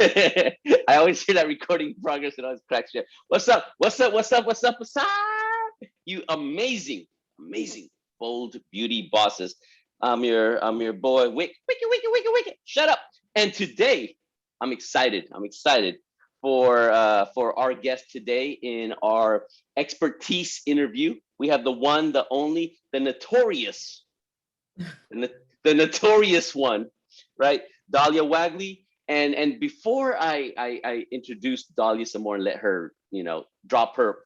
I always hear that recording in progress and always cracks me up. What's up? What's up? What's up? What's up? What's up? You amazing, amazing, bold beauty bosses. I'm your boy, Wicked. Shut up. And today, I'm excited. I'm excited for our guest today in our expertise interview. We have the one, the only, the notorious, the notorious one, right? Dalia Wagley. And before I introduce Dalia some more and let her, drop her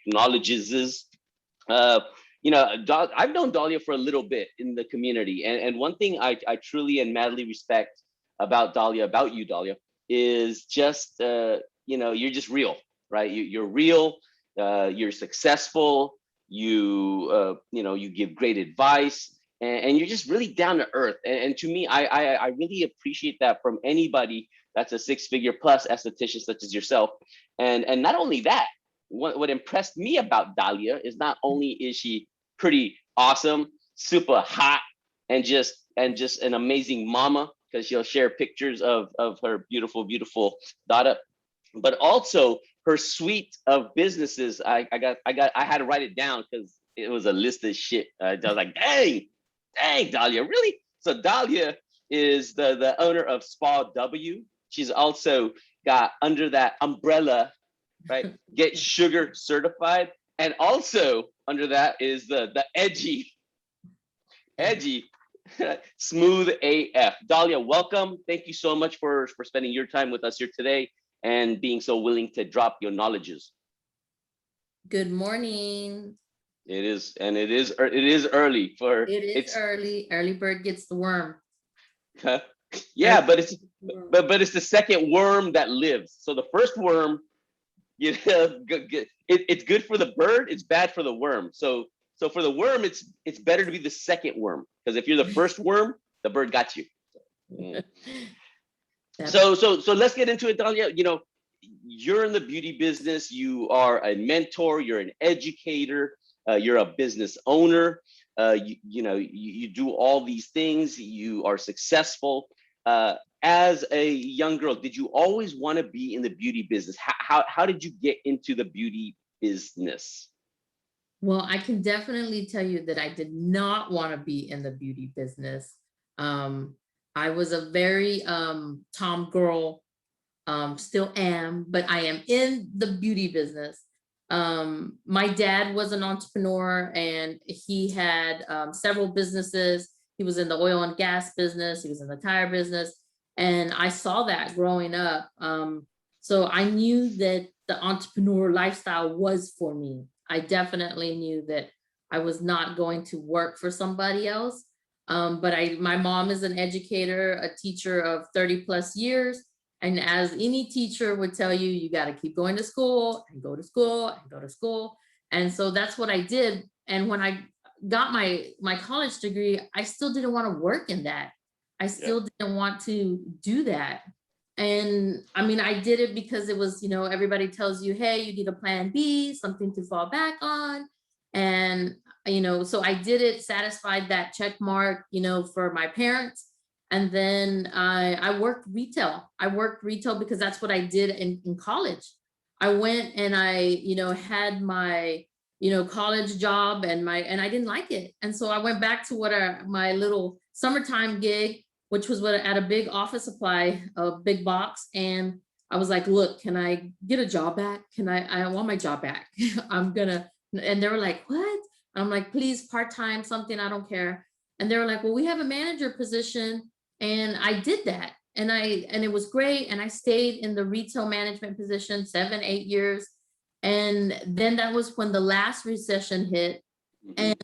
knowledges, uh, I've known Dalia for a little bit in the community, and one thing I truly and madly respect about Dalia, about you, Dalia, is just you're just real, right? You're real. You're successful. You give great advice, and you're just really down to earth. And to me, I really appreciate that from anybody that's a six-figure plus esthetician such as yourself. And not only that, what impressed me about Dalia is not only is she pretty awesome, super hot, and just an amazing mama, because she'll share pictures of her beautiful daughter, but also her suite of businesses. I had to write it down because it was a list of shit. I was like, dang, Dalia, really? So Dalia is the owner of SpaW. She's also got under that umbrella, right? Get Sugar certified, and also under that is the edgy, smooth AF. Dalia, welcome. Thank you so much for spending your time with us here today and being so willing to drop your knowledges. Good morning. It is early for It's early. Early bird gets the worm. Yeah, but it's the second worm that lives. So the first worm, it's good for the bird, it's bad for the worm. So for the worm, it's better to be the second worm, because if you're the first worm, the bird got you. So let's get into it, Dalia. You're in the beauty business. You are a mentor. You're an educator. You're a business owner. You do all these things. You are successful. As a young girl, did you always want to be in the beauty business? How did you get into the beauty business? Well, I can definitely tell you that I did not want to be in the beauty business. I was a very tom girl, still am, but I am in the beauty business. My dad was an entrepreneur, and he had several businesses. He was in the oil and gas business. He was in the tire business. And I saw that growing up. So I knew that the entrepreneur lifestyle was for me. I definitely knew that I was not going to work for somebody else. But my mom is an educator, a teacher of 30 plus years. And as any teacher would tell you, you got to keep going to school and go to school and go to school. And so that's what I did. And when I got my college degree, I still didn't want to work in that. I still didn't want to do that. And I mean, I did it because it was, everybody tells you, hey, you need a plan B, something to fall back on. And, so I did it, satisfied that check mark, for my parents. And then I worked retail. I worked retail because that's what I did in college. I went and I, had my, college job, and I didn't like it. And so I went back to my little summertime gig, which was at a big office supply, a big box. And I was like, look, can I get a job back? I want my job back. And they were like, what? I'm like, please, part-time, something, I don't care. And they were like, well, we have a manager position. And I did that. And it was great. And I stayed in the retail management position 7-8 years. And then that was when the last recession hit. And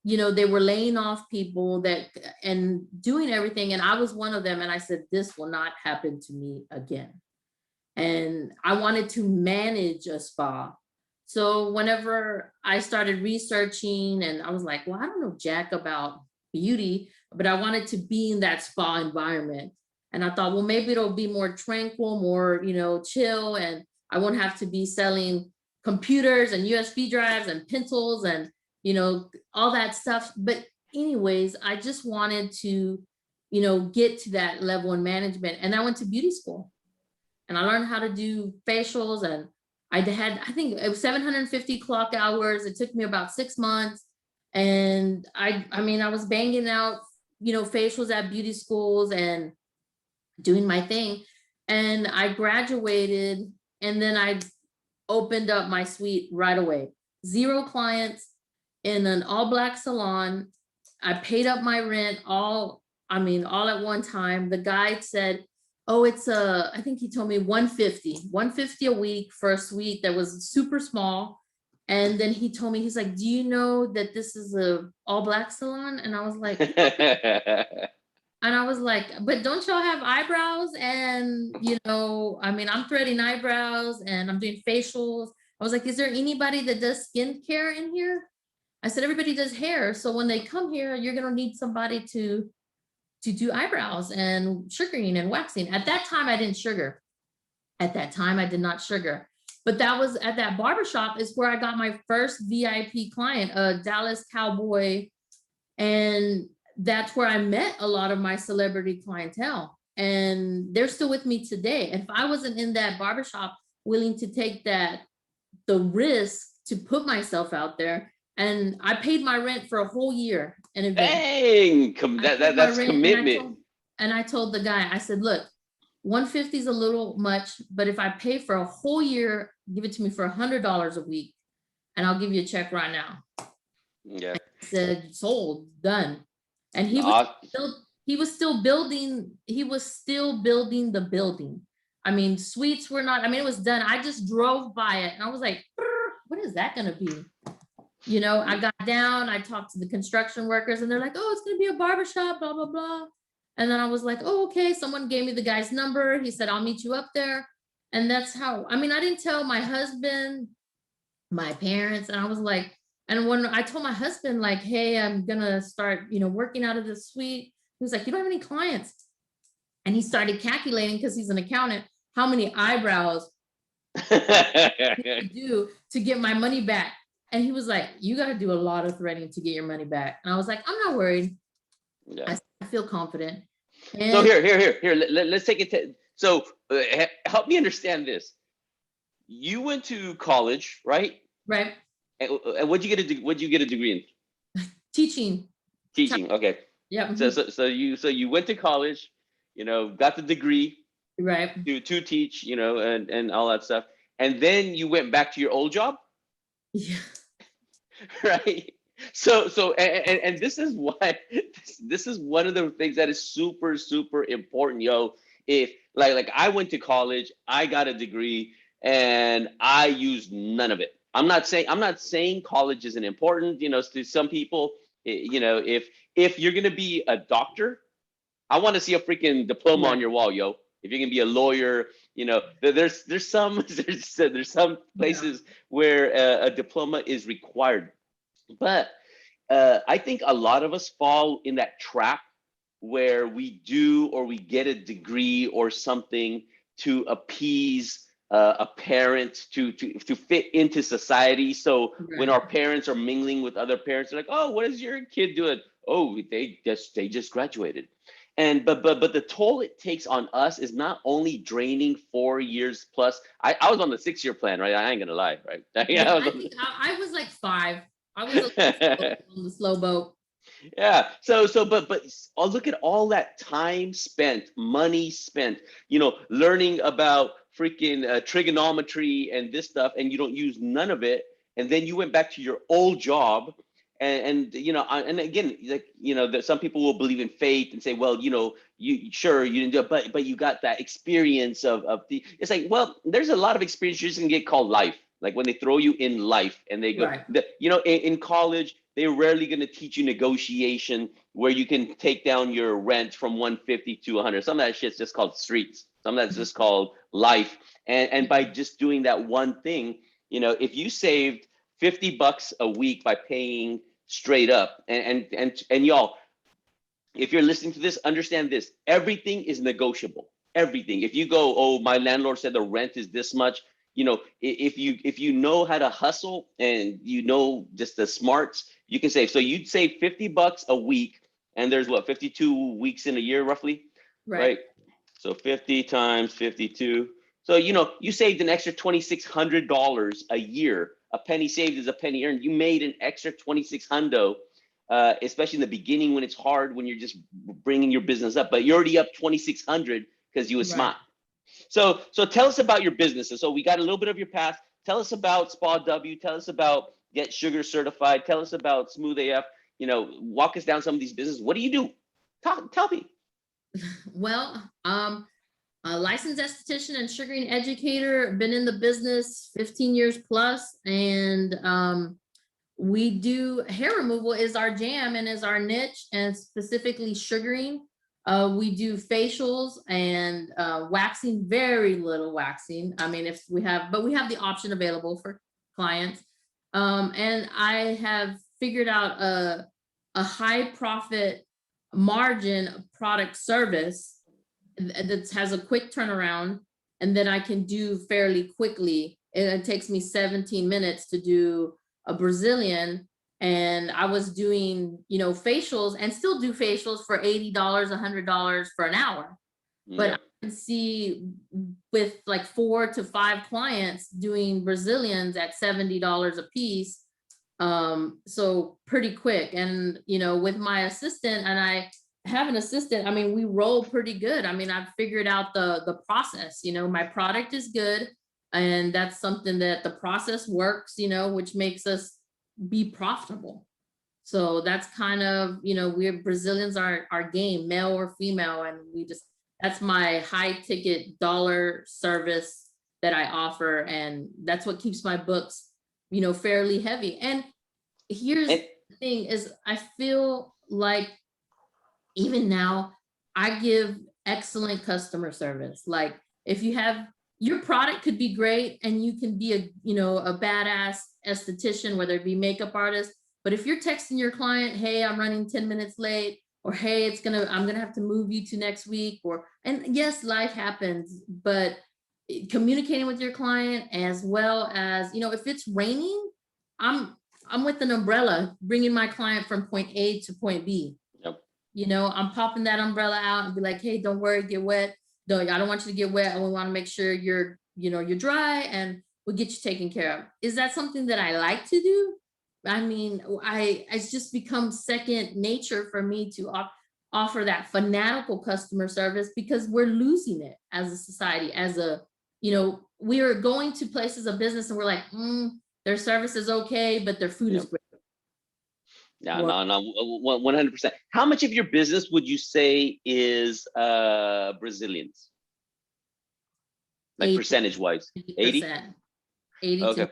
they were laying off people and doing everything. And I was one of them. And I said, this will not happen to me again. And I wanted to manage a spa. So whenever I started researching, and I was like, well, I don't know jack about beauty, but I wanted to be in that spa environment. And I thought, well, maybe it'll be more tranquil, more, chill. And I won't have to be selling computers and USB drives and pencils and, all that stuff. But anyways, I just wanted to, you know, get to that level in management. And I went to beauty school and I learned how to do facials, and I think it was 750 clock hours. It took me about 6 months. And I mean, I was banging out, you know, facials at beauty schools and doing my thing. And I graduated, and then I opened up my suite right away. 0 clients in an all black salon. I paid up my rent all at one time. The guy said, oh, it's I think he told me 150 a week for a suite that was super small. And then he told me, he's like, do you know that this is a all black salon? And I was like, but don't y'all have eyebrows? And, you know, I mean, I'm threading eyebrows and I'm doing facials. I was like, is there anybody that does skincare in here? I said, everybody does hair. So when they come here, you're going to need somebody to do eyebrows and sugaring and waxing. At that time, I didn't sugar. At that time, I did not sugar. But that was at that barbershop is where I got my first VIP client, a Dallas cowboy. And that's where I met a lot of my celebrity clientele. And they're still with me today. And if I wasn't in that barbershop willing to take the risk to put myself out there, and I paid my rent for a whole year in advance. Dang, that's commitment. And I told the guy, I said, look, 150 is a little much, but if I pay for a whole year, give it to me for $100 a week, and I'll give you a check right now. Yeah. I said, sold, done. And he was still building the building. I mean, suites were not, I mean, it was done. I just drove by it and I was like, what is that going to be? You know, I got down, I talked to the construction workers and they're like, oh, it's going to be a barbershop, blah, blah, blah. And then I was like, oh, okay. Someone gave me the guy's number. He said, I'll meet you up there. And that's how, I mean, I didn't tell my husband, my parents, and I was like, and when I told my husband, like, hey, I'm going to start, you know, working out of the suite, he was like, you don't have any clients. And he started calculating, because he's an accountant, how many eyebrows do to get my money back. And he was like, you got to do a lot of threading to get your money back. And I was like, I'm not worried. Yeah. I feel confident. And so here, let's take it to, so help me understand this. You went to college, right? Right. And what'd you get a degree in? Teaching. Okay. Yeah. So you went to college, you know, got the degree, right, to teach, you know, and all that stuff. And then you went back to your old job. Yeah. Right. So and this is why this is one of the things that is super, super important, yo. If like I went to college, I got a degree, and I used none of it. I'm not saying college isn't important, you know, to some people. You know, if you're gonna be a doctor, I want to see a freaking diploma on your wall, yo. If you're gonna be a lawyer, you know, there's some places where a diploma is required. But I think a lot of us fall in that trap where we do or we get a degree or something to appease a parent, to fit into society. So when our parents are mingling with other parents, they're like, "Oh, what is your kid doing? Oh, they just graduated." And but the toll it takes on us is not only draining 4 years plus. I was on the 6-year plan, right? I ain't gonna lie, right? Yeah, I was like 5. I was on the slow boat. Yeah. But look at all that time spent, money spent, you know, learning about freaking trigonometry and this stuff, and you don't use none of it. And then you went back to your old job. And you know, and again, like, you know, that some people will believe in fate and say, well, you know, you didn't do it, but you got that experience of the. It's like, well, there's a lot of experience you're just gonna get called life. Like when they throw you in life and they go, you know, in college, they're rarely gonna teach you negotiation where you can take down your rent from 150 to 100. Some of that shit's just called streets. Some of that's just called life. And by just doing that one thing, you know, if you saved $50 a week by paying straight up, and y'all, if you're listening to this, understand this: everything is negotiable. Everything. If you go, oh, my landlord said the rent is this much, you know, if you know how to hustle and you know just the smarts, you can save. So you'd save $50 a week And there's what, 52 weeks in a year roughly, right? So 50 times 52. So, you saved an extra $2,600 a year. A penny saved is a penny earned. You made an extra 2,600, especially in the beginning when it's hard, when you're just bringing your business up, but you're already up 2,600 because you were smart. So tell us about your business. And so we got a little bit of your past. Tell us about SpaW. Tell us about Get Sugar Certified. Tell us about Smooth AF. Walk us down some of these businesses. What do you do? Tell me. Well, a licensed esthetician and sugaring educator, been in the business 15 years plus, and we do hair removal is our jam and is our niche, and specifically sugaring. We do facials and waxing, very little waxing. I mean, but we have the option available for clients. And I have figured out a high profit margin product service that has a quick turnaround and that I can do fairly quickly. It takes me 17 minutes to do a Brazilian, and I was doing, facials, and still do facials for $80, $100 for an hour. But I can see with like 4 to 5 clients doing Brazilians at $70 a piece. So pretty quick. And, with my assistant, and I have an assistant, I mean, we roll pretty good. I mean, I've figured out the process. My product is good, and that's something that the process works, which makes us be profitable. So that's kind of, we're Brazilians are our game, male or female, and that's my high ticket dollar service that I offer, and that's what keeps my books, fairly heavy. And here's the thing is, I feel like even now I give excellent customer service. Like, if you have, your product could be great and you can be a badass esthetician, whether it be makeup artist, but if you're texting your client, hey, I'm running 10 minutes late, or hey, I'm gonna have to move you to next week, and yes, life happens, but communicating with your client, as well as, if it's raining, I'm with an umbrella bringing my client from point A to point B. I'm popping that umbrella out and be like, hey, don't worry, get wet. I don't want you to get wet. I want to make sure you're dry, and we'll get you taken care of. Is that something that I like to do? I mean, it's just become second nature for me to offer that fanatical customer service, because we're losing it as a society. We are going to places of business and we're like, their service is okay, but their food is great. No, 100%. How much of your business would you say is Brazilians? Like 80, percentage wise? 80? 80 okay.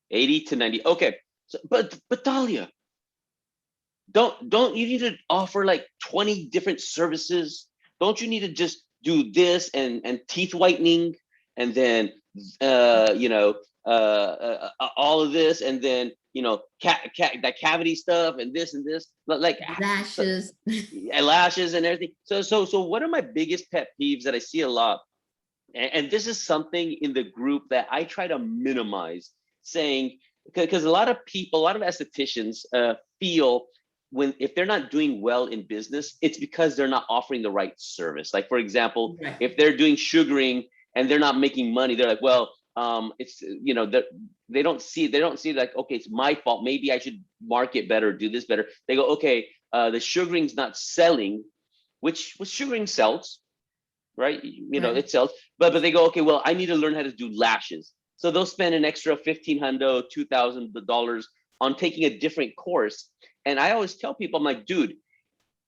80 to 90. Okay. So, but Dalia, don't you need to offer like 20 different services? Don't you need to just do this and teeth whitening, and then all of this, and then that cavity stuff, and this and this, like lashes, lashes and everything. So one of my biggest pet peeves that I see a lot, and this is something in the group that I try to minimize, saying, because a lot of people, a lot of estheticians feel if they're not doing well in business, it's because they're not offering the right service. Like, for example, if they're doing sugaring and they're not making money, they're like, well, it's they don't see like, okay, it's my fault, maybe I should market better, do this better. They go, okay, the sugaring's not selling, which sugaring sells, right? It sells, but they go, okay, well, I need to learn how to do lashes. So they'll spend an extra $1,500, $2,000 on taking a different course. And I always tell people, I'm like, dude,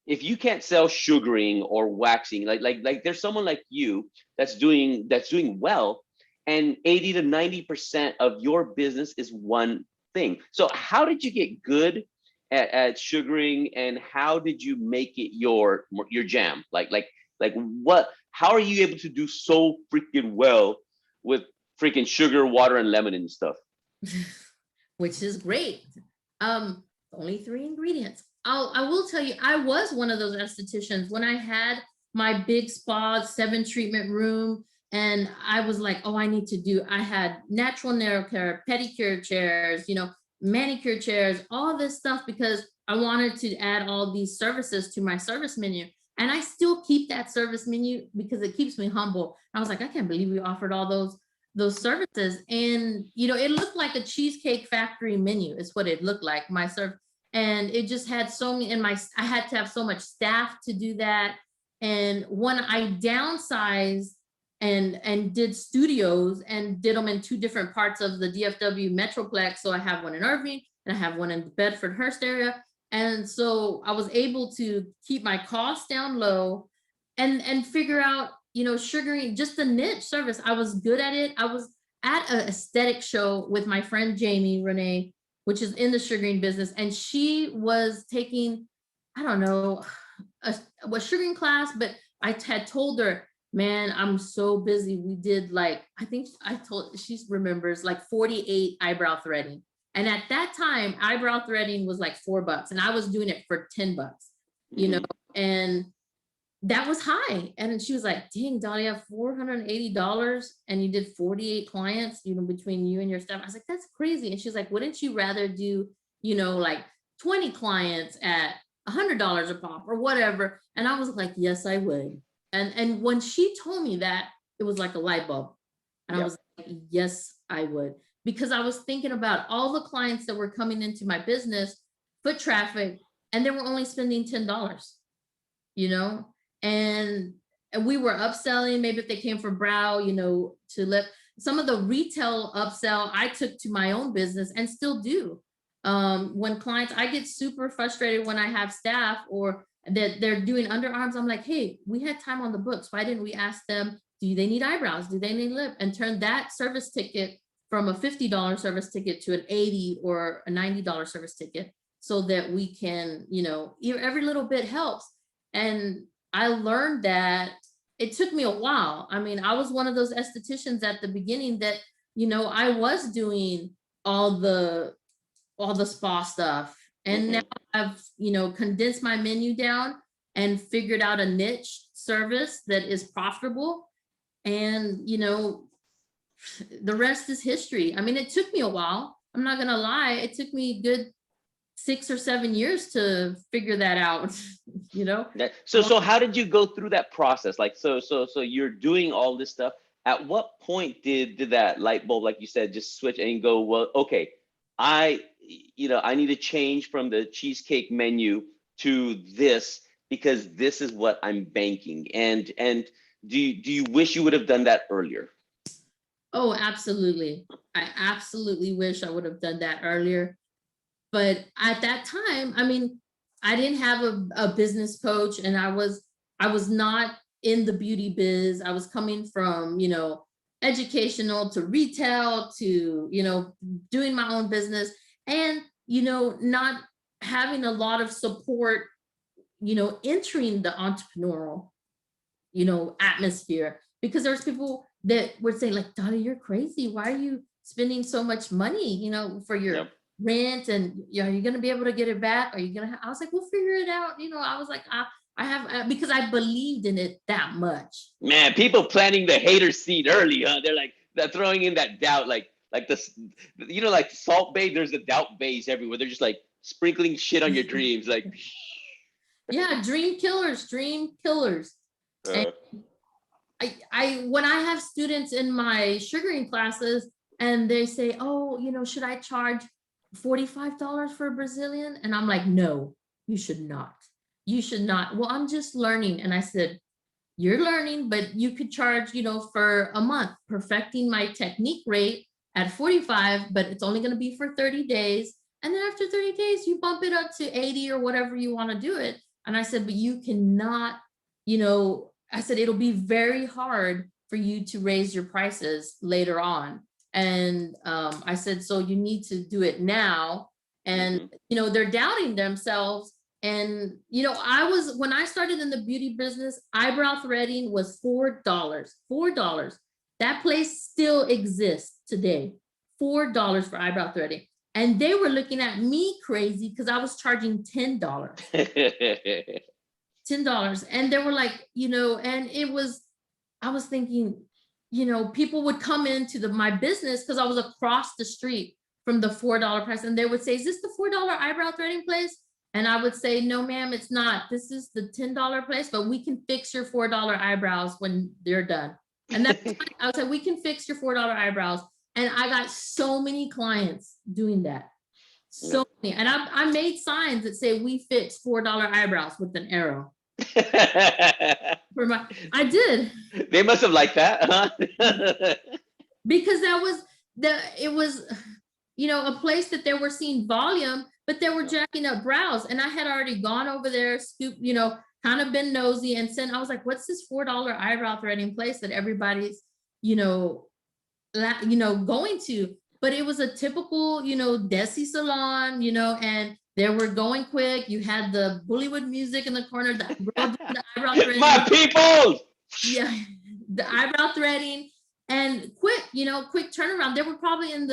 if you can't sell sugaring or waxing, like there's someone like you that's doing well, and 80 to 90% of your business is one thing. So how did you get good at sugaring, and how did you make it your jam? Like what? How are you able to do so freaking well with freaking sugar, water, and lemon and stuff? Which is great. Only 3 ingredients. I will tell you, I was one of those estheticians when I had my big spa 7 treatment room, and I was like, oh, I had natural nail care, pedicure chairs, manicure chairs, all this stuff, because I wanted to add all these services to my service menu. And I still keep that service menu because it keeps me humble. I was like, I can't believe we offered all those services. And, you know, it looked like a Cheesecake Factory menu is what it looked like, my service. And it just had so many, and I had to have so much staff to do that. And when I downsized and did studios and did them in 2 different parts of the DFW Metroplex. So I have one in Irving and I have one in the Bedford-Hurst area. And so I was able to keep my costs down low and figure out, you know, sugaring, just a niche service. I was good at it. I was at an aesthetic show with my friend Jamie Renee, which is in the sugaring business. And she was taking, I don't know, a sugaring class, but I had told her, man, I'm so busy. We did like, I think she remembers like 48 eyebrow threading. And at that time, eyebrow threading was like $4 and I was doing it for $10, you know, and that was high. And she was like, dang, Dalia, $480 and you did 48 clients, you know, between you and your staff. I was like, that's crazy. And she's like, wouldn't you rather do, you know, like 20 clients at $100 a pop or whatever? And I was like, yes, I would. And when she told me that, it was like a light bulb. And I was like, yes, I would. Because I was thinking about all the clients that were coming into my business, foot traffic, and they were only spending $10, you know? And we were upselling, maybe if they came from brow, you know, to lip. Some of the retail upsell I took to my own business and still do. When clients, I get super frustrated when I have staff or that they're doing underarms. I'm like, hey, we had time on the books. Why didn't we ask them, do they need eyebrows? Do they need lip? And turn that service ticket from a $50 service ticket to an $80 or a $90 service ticket so that we can, you know, every little bit helps. And I learned that it took me a while. I mean, I was one of those estheticians at the beginning that, you know, I was doing all the SpaW stuff. And now I've, you know, condensed my menu down and figured out a niche service that is profitable. And, you know, the rest is history. I mean, it took me a while. I'm not going to lie. It took me a good 6 or 7 years to figure that out, you know? So how did you go through that process? Like, so you're doing all this stuff. At what point did that light bulb, like you said, just switch and go, well, okay, I need to change from the cheesecake menu to this because this is what I'm banking. And do you wish you would have done that earlier? Oh, absolutely. I absolutely wish I would have done that earlier. But at that time, I mean, I didn't have a business coach and I was not in the beauty biz. I was coming from, you know, educational to retail to, you know, doing my own business and, you know, not having a lot of support, you know, entering the entrepreneurial, you know, atmosphere, because there's people that would say like, Dalia, you're crazy. Why are you spending so much money, you know, for your rent? And you know, are you going to be able to get it back? Are you going to, I was like, we'll figure it out. You know, I was like, I have, because I believed in it that much. Man, people planting the hater seed early, huh? They're throwing in that doubt, like this, you know, like Salt Bay, there's a doubt base everywhere. They're just like sprinkling shit on your dreams. Like, yeah, dream killers. And when I have students in my sugaring classes and they say, oh, you know, should I charge $45 for a Brazilian? And I'm like, no, you should not. You should not. Well, I'm just learning. And I said, you're learning, but you could charge, you know, for a month, perfecting my technique rate at 45, but it's only going to be for 30 days. And then after 30 days, you bump it up to 80 or whatever you want to do it. And I said, but you cannot, you know, I said, it'll be very hard for you to raise your prices later on. And I said, so you need to do it now. And, you know, they're doubting themselves. And, you know, when I started in the beauty business, eyebrow threading was $4. That place still exists today, $4 for eyebrow threading. And they were looking at me crazy because I was charging $10. $10. And they were like, you know, and I was thinking, you know, people would come into my business because I was across the street from the $4 price. And they would say, is this the $4 eyebrow threading place? And I would say, no, ma'am, it's not. This is the $10 place, but we can fix your $4 eyebrows when they're done. And that's I would say, we can fix your $4 eyebrows. And I got so many clients doing that. So many. And I made signs that say, we fix $4 eyebrows with an arrow. I did. They must have liked that, huh? Because it was, you know, a place that they were seeing volume, but they were jacking up brows. And I had already gone over there, scooped, you know, kind of been nosy and sent, I was like, what's this $4 eyebrow threading place that everybody's, you know, going to? But it was a typical, you know, Desi salon, you know, and they were going quick. You had the Bollywood music in the corner, the eyebrow threading. My people! Yeah, the eyebrow threading and quick, you know, quick turnaround. They were probably in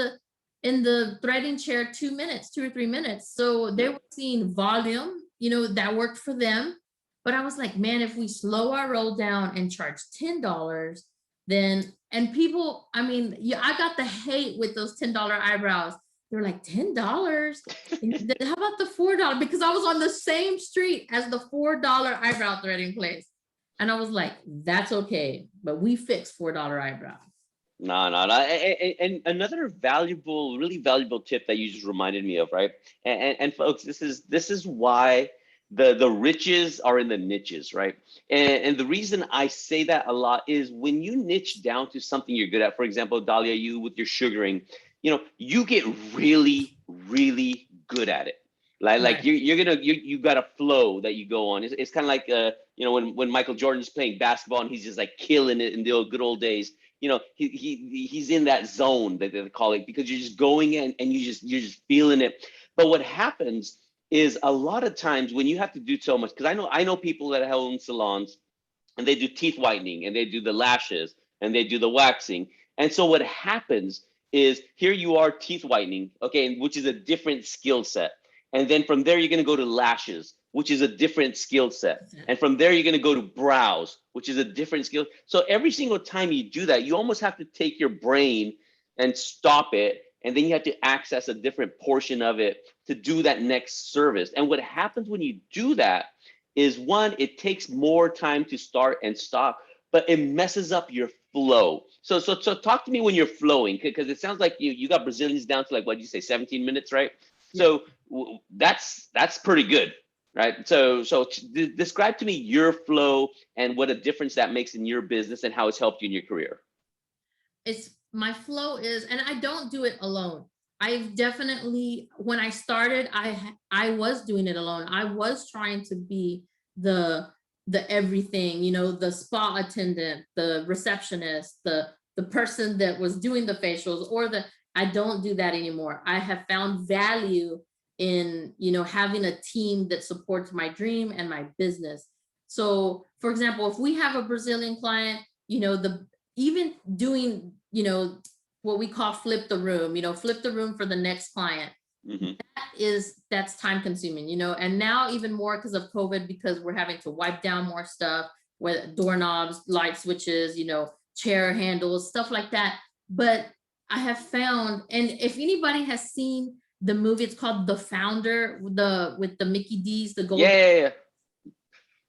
the threading chair 2 minutes, 2 or 3 minutes. So they were seeing volume, you know, that worked for them. But I was like, man, if we slow our roll down and charge $10, then, and people, I mean, yeah, I got the hate with those $10 eyebrows. They're like, $10? How about the $4? Because I was on the same street as the $4 eyebrow threading place. And I was like, that's okay, but we fix $4 eyebrows. No. And another valuable, really valuable tip that you just reminded me of, right? And folks, this is why the riches are in the niches, right? And the reason I say that a lot is when you niche down to something you're good at. For example, Dalia, you with your sugaring, you know, you get really, really good at it. Like you got a flow that you go on. It's kind of like you know, when Michael Jordan's playing basketball and he's just like killing it in the old, good old days. You know, he's in that zone that they call it, because you're just going in and you're just feeling it. But what happens is a lot of times when you have to do so much, because I know people that own salons and they do teeth whitening and they do the lashes and they do the waxing. And so what happens is, here you are teeth whitening, okay, which is a different skill set. And then from there, you're going to go to lashes, which is a different skill set. And from there, you're going to go to brows, which is a different skill. So every single time you do that, you almost have to take your brain and stop it. And then you have to access a different portion of it to do that next service. And what happens when you do that is, one, it takes more time to start and stop, but it messes up your flow. So talk to me when you're flowing, because it sounds like you got Brazilians down to, like, what did you say, 17 minutes, right? Yeah. So that's pretty good, right? So describe to me your flow and what a difference that makes in your business and how it's helped you in your career. It's my flow is, and I don't do it alone. I've definitely, when I started, I was doing it alone. I was trying to be the everything, you know, the spa attendant, the receptionist, the person that was doing the facials, or I don't do that anymore. I have found value in, you know, having a team that supports my dream and my business. So for example, if we have a Brazilian client, you know, even doing, you know, what we call flip the room, you know, flip the room for the next client. Mm-hmm. That's time consuming, you know, and now even more because of COVID, because we're having to wipe down more stuff with doorknobs, light switches, you know, chair handles, stuff like that. But I have found, and if anybody has seen the movie, it's called The Founder, with the Mickey D's, the gold. Yeah.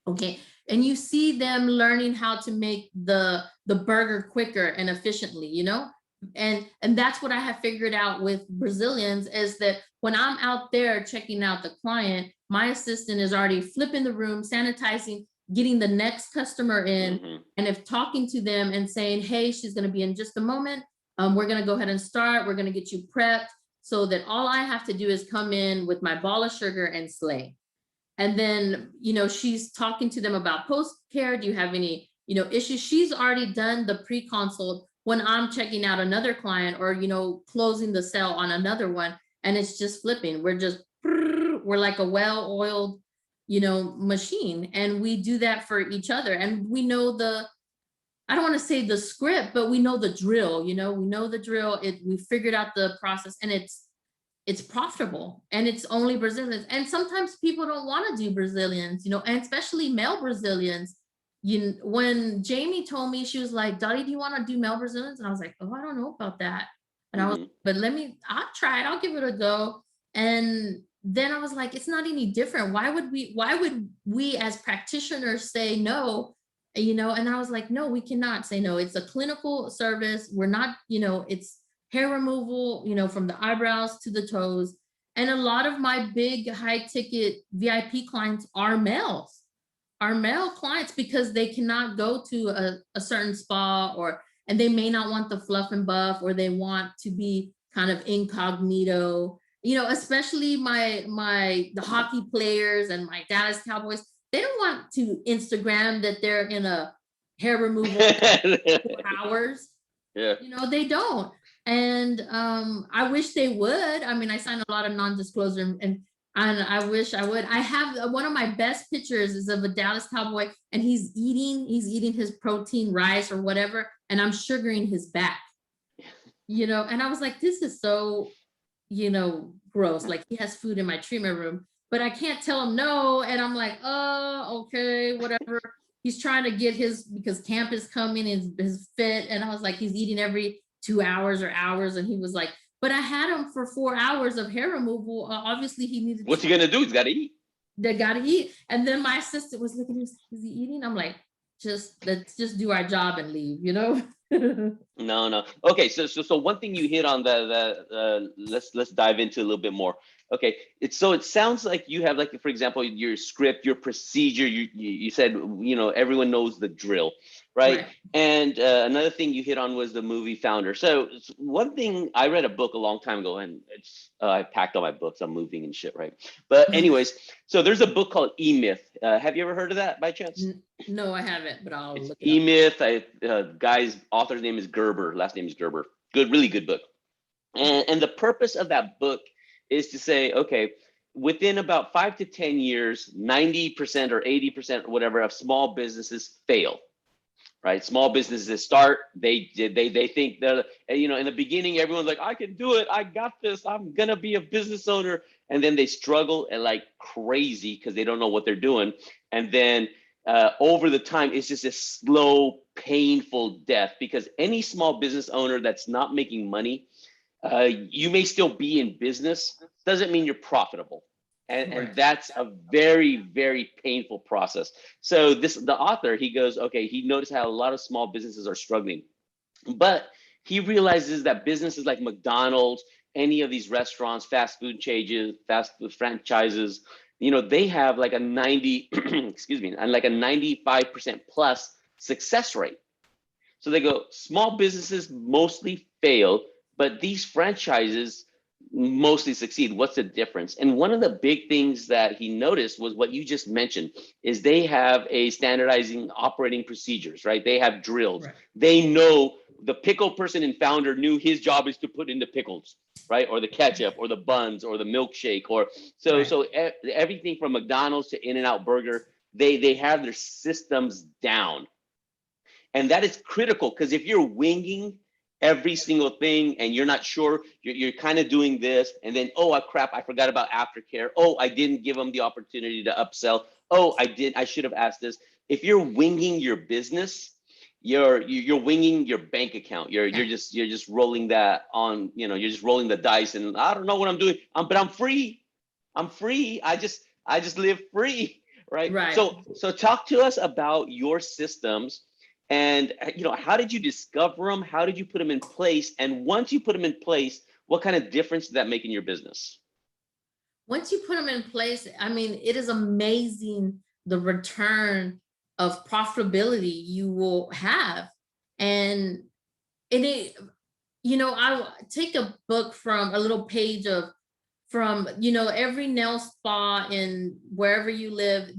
Okay. And you see them learning how to make the burger quicker and efficiently, you know? And that's what I have figured out with Brazilians, is that when I'm out there checking out the client, my assistant is already flipping the room, sanitizing, getting the next customer in. Mm-hmm. And if talking to them and saying, hey, she's going to be in just a moment. We're going to go ahead and start. We're going to get you prepped so that all I have to do is come in with my ball of sugar and slay. And then, you know, she's talking to them about post-care. Do you have any, you know, issues? She's already done the pre-consult when I'm checking out another client, or, you know, closing the sale on another one. And it's just flipping. We're like a well-oiled, you know, machine. And we do that for each other. And we know I don't want to say the script, but we know the drill, you know, we know the drill. We figured out the process, and it's profitable, and it's only Brazilians. And sometimes people don't want to do Brazilians, you know, and especially male Brazilians. When Jamie told me, she was like, Dalia, do you want to do male Brazilians? And I was like, oh, I don't know about that. And I was, but I'll try it. I'll give it a go. And then I was like, it's not any different. Why would we as practitioners say no? You know, and I was like, no, we cannot say no. It's a clinical service. We're not, you know, it's hair removal, you know, from the eyebrows to the toes. And a lot of my big high ticket VIP clients are male clients, because they cannot go to a certain spa, and they may not want the fluff and buff, or they want to be kind of incognito, you know, especially the hockey players and my Dallas Cowboys. They don't want to Instagram that they're in a hair removal 4 hours. Yeah. You know, they don't. And I wish they would. I mean, I signed a lot of non-disclosure, and I wish I would. I have one of my best pictures is of a Dallas Cowboy, and he's eating his protein rice or whatever, and I'm sugaring his back. You know, and I was like, this is so, you know, gross. Like, he has food in my treatment room, but I can't tell him no. And I'm like, oh, okay, whatever. He's trying to get because camp is coming and his fit. And I was like, he's eating every 2 hours or hours. And he was like, but I had him for 4 hours of hair removal. Obviously he needed. What's he gonna do? He's gotta eat. They gotta eat. And then my assistant was looking, is he eating? I'm like, let's just do our job and leave, you know? No. Okay, so one thing you hit on that let's dive into a little bit more. Okay, it sounds like you have, like, for example, your script, your procedure. You said, you know, everyone knows the drill, right? And another thing you hit on was the movie Founder. So one thing, I read a book a long time ago, and I packed all my books. I'm moving and shit, right? But anyways, so there's a book called E-Myth. Have you ever heard of that by chance? No, I haven't, but I'll look it E-Myth. Guy's author's name is Gerber. Last name is Gerber. Good, really good book. And the purpose of that book is to say, okay, within about 5 to 10 years, 90% or 80% or whatever of small businesses fail, right? Small businesses start, they think they're, you know, in the beginning, everyone's like, I can do it. I got this. I'm going to be a business owner. And then they struggle and like crazy because they don't know what they're doing. And then over the time, it's just a slow, painful death, because any small business owner that's not making money, you may still be in business, doesn't mean you're profitable. And that's a very, very painful process. So the author, he goes, okay, he noticed how a lot of small businesses are struggling, but he realizes that businesses like McDonald's, any of these restaurants, fast food franchises, you know, they have like a 90, excuse me, and like a 95% plus success rate. So they go, small businesses mostly fail, but these franchises mostly succeed. What's the difference? And one of the big things that he noticed was what you just mentioned, is they have a standardizing operating procedures, right? They have drills. They know the pickle person and founder knew his job is to put in the pickles, right? Or the ketchup or the buns or the milkshake, or so everything from McDonald's to In-N-Out Burger, they have their systems down. And that is critical, because if you're winging every single thing and you're not sure, you're kind of doing this, and then, oh crap, I forgot about aftercare. Oh, I didn't give them the opportunity to upsell. Oh, I should have asked this. If you're winging your business, you're winging your bank account. You're just rolling that on, you know, you're just rolling the dice, and I don't know what I'm doing. But I'm free. I'm free. I just live free, right? So talk to us about your systems. And, you know, how did you discover them? How did you put them in place? And once you put them in place, what kind of difference did that make in your business? Once you put them in place, I mean, it is amazing the return of profitability you will have. And it, you know, I take a book from a little page from, you know, every nail spa in wherever you live.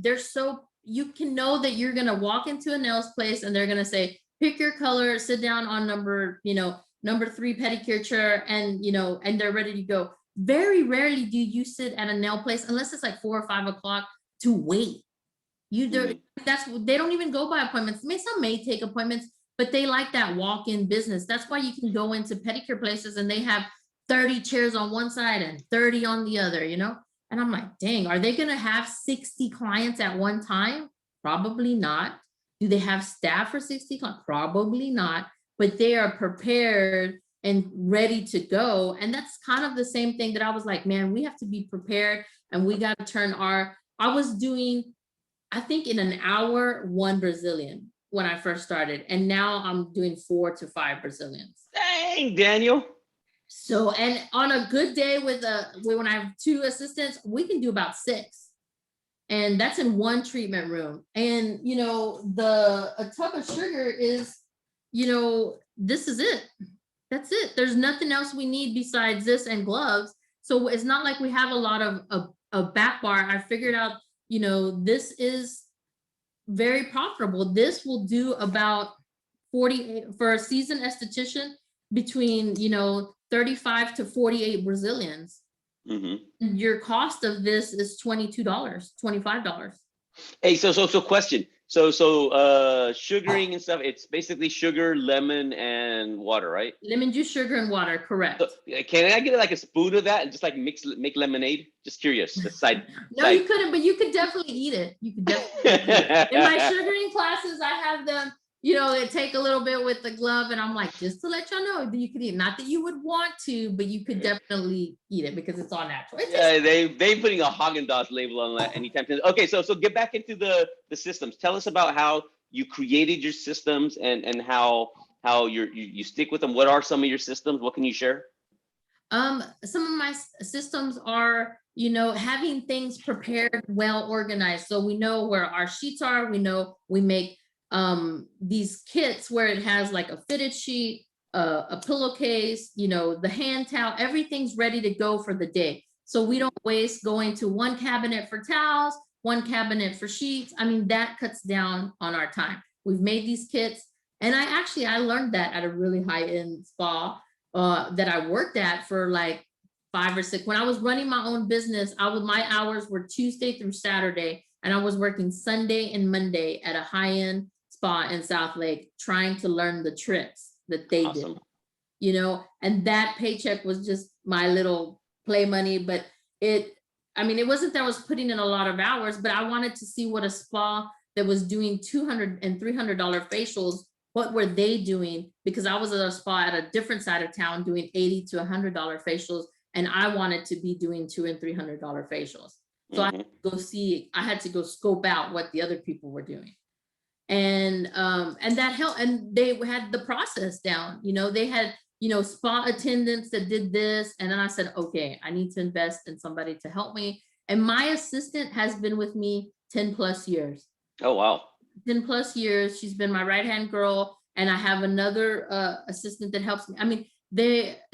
You can know that you're going to walk into a nails place and they're going to say, pick your color, sit down on number 3 pedicure chair, and, you know, and they're ready to go. Very rarely do you sit at a nail place, unless it's like 4 or 5 o'clock, to wait. They don't even go by appointments. Some may take appointments, but they like that walk-in business. That's why you can go into pedicure places and they have 30 chairs on one side and 30 on the other, you know? And I'm like, dang, are they going to have 60 clients at one time? Probably not. Do they have staff for 60 clients? Probably not. But they are prepared and ready to go. And that's kind of the same thing that I was like, man, we have to be prepared, and we got to turn I was doing, I think in an hour, 1 Brazilian when I first started. And now I'm doing 4 to 5 Brazilians. Dang, Daniel. So, and on a good day when I have 2 assistants, we can do about 6. And that's in 1 treatment room. And, you know, a tub of sugar is, you know, this is it. That's it. There's nothing else we need besides this and gloves. So it's not like we have a lot of a back bar. I figured out, you know, this is very profitable. This will do about 48 for a seasoned esthetician, between, you know, 35 to 48 Brazilians. Mm-hmm. Your cost of this is $22, $25. Hey, so question. So sugaring and stuff, it's basically sugar, lemon, and water, right? Lemon juice, sugar, and water, correct. So, can I get like a spoon of that and just like make lemonade? Just curious. The side. No, you couldn't, but you could definitely eat it. You could definitely eat it. In my sugaring classes, I have them, you know, they take a little bit with the glove, and I'm like, just to let y'all know that you could eat. Not that you would want to, but you could definitely eat it because it's all natural. Yeah, they putting a Haagen-Dazs label on that anytime. Okay, so get back into the systems. Tell us about how you created your systems and how you stick with them. What are some of your systems? What can you share? Some of my systems are, you know, having things prepared, well organized, so we know where our sheets are. We know we make these kits where it has like a fitted sheet, a pillowcase, you know, the hand towel, everything's ready to go for the day. So we don't waste going to 1 cabinet for towels, 1 cabinet for sheets. I mean, that cuts down on our time. We've made these kits, and I learned that at a really high-end spa that I worked at for like 5 or 6. When I was running my own business, my hours were Tuesday through Saturday, and I was working Sunday and Monday at a high-end spa in South Lake, trying to learn the tricks that they did, you know, and that paycheck was just my little play money. But it wasn't that I was putting in a lot of hours, but I wanted to see what a spa that was doing $200 and $300 facials, what were they doing? Because I was at a spa at a different side of town doing $80 to $100 facials, and I wanted to be doing $200 and $300 facials. So I had to go scope out what the other people were doing. And that helped, and they had the process down. You know, they had, you know, spa attendants that did this, and then I said, okay, I need to invest in somebody to help me. And my assistant has been with me 10 plus years. Oh wow. 10 plus years. She's been my right hand girl, and I have another assistant that helps me. I mean,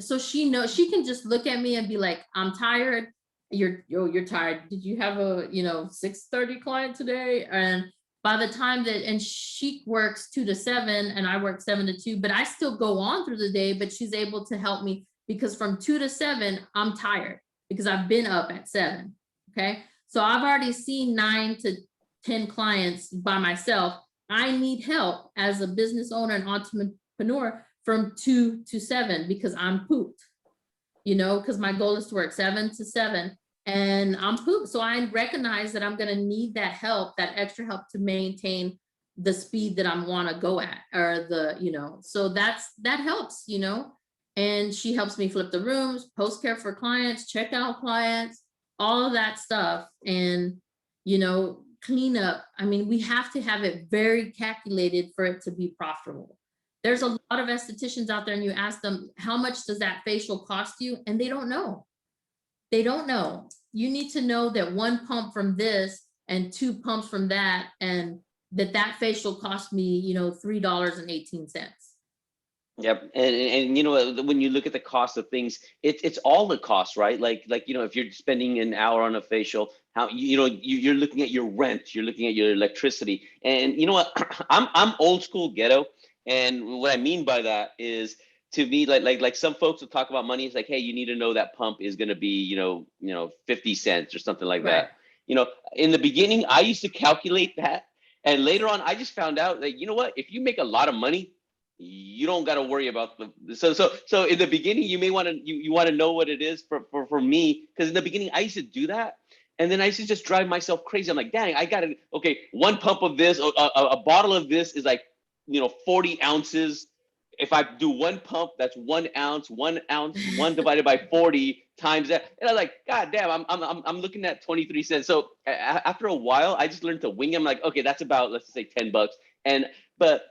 so she knows, she can just look at me and be like, I'm tired. You're tired. Did you have a, you know, 6:30 client today? And by the time and she works 2 to 7 and I work 7 to 2, but I still go on through the day, but she's able to help me because from 2 to 7, I'm tired because I've been up at 7. Okay. So I've already seen 9 to 10 clients by myself. I need help as a business owner and entrepreneur from 2 to 7 because I'm pooped, you know, because my goal is to work 7 to 7. And I'm pooped. So I recognize that I'm going to need that help, that extra help to maintain the speed that I want to go at, or the, you know, so that helps, you know, and she helps me flip the rooms, post care for clients, check out clients, all of that stuff. And, you know, clean up. I mean, we have to have it very calculated for it to be profitable. There's a lot of estheticians out there, and you ask them, how much does that facial cost you? And they don't know. They don't know. You need to know that 1 pump from this and 2 pumps from that, and that facial cost me, you know, $3.18. Yep. And you know, when you look at the cost of things, it's all the cost, right? Like, you know, if you're spending an hour on a facial, how, you know, you're looking at your rent, you're looking at your electricity. And you know what, I'm old school ghetto. And what I mean by that is, to me, like some folks will talk about money. It's like, hey, you need to know that pump is going to be, you know, 50 cents or something like that. You know, in the beginning, I used to calculate that. And later on, I just found out that, you know what, if you make a lot of money, you don't got to worry about so in the beginning, you may want to, you want to know what it is for me. Because in the beginning, I used to do that. And then I used to just drive myself crazy. I'm like, dang, I got to, okay, 1 pump of this, a bottle of this is like, you know, 40 ounces. if I do one pump, that's 1 ounce, 1 ounce, one divided by 40 times that. And I'm like, God damn, I'm looking at 23 cents. So after a while, I just learned to wing them. Like, okay, that's about, let's just say $10. And, but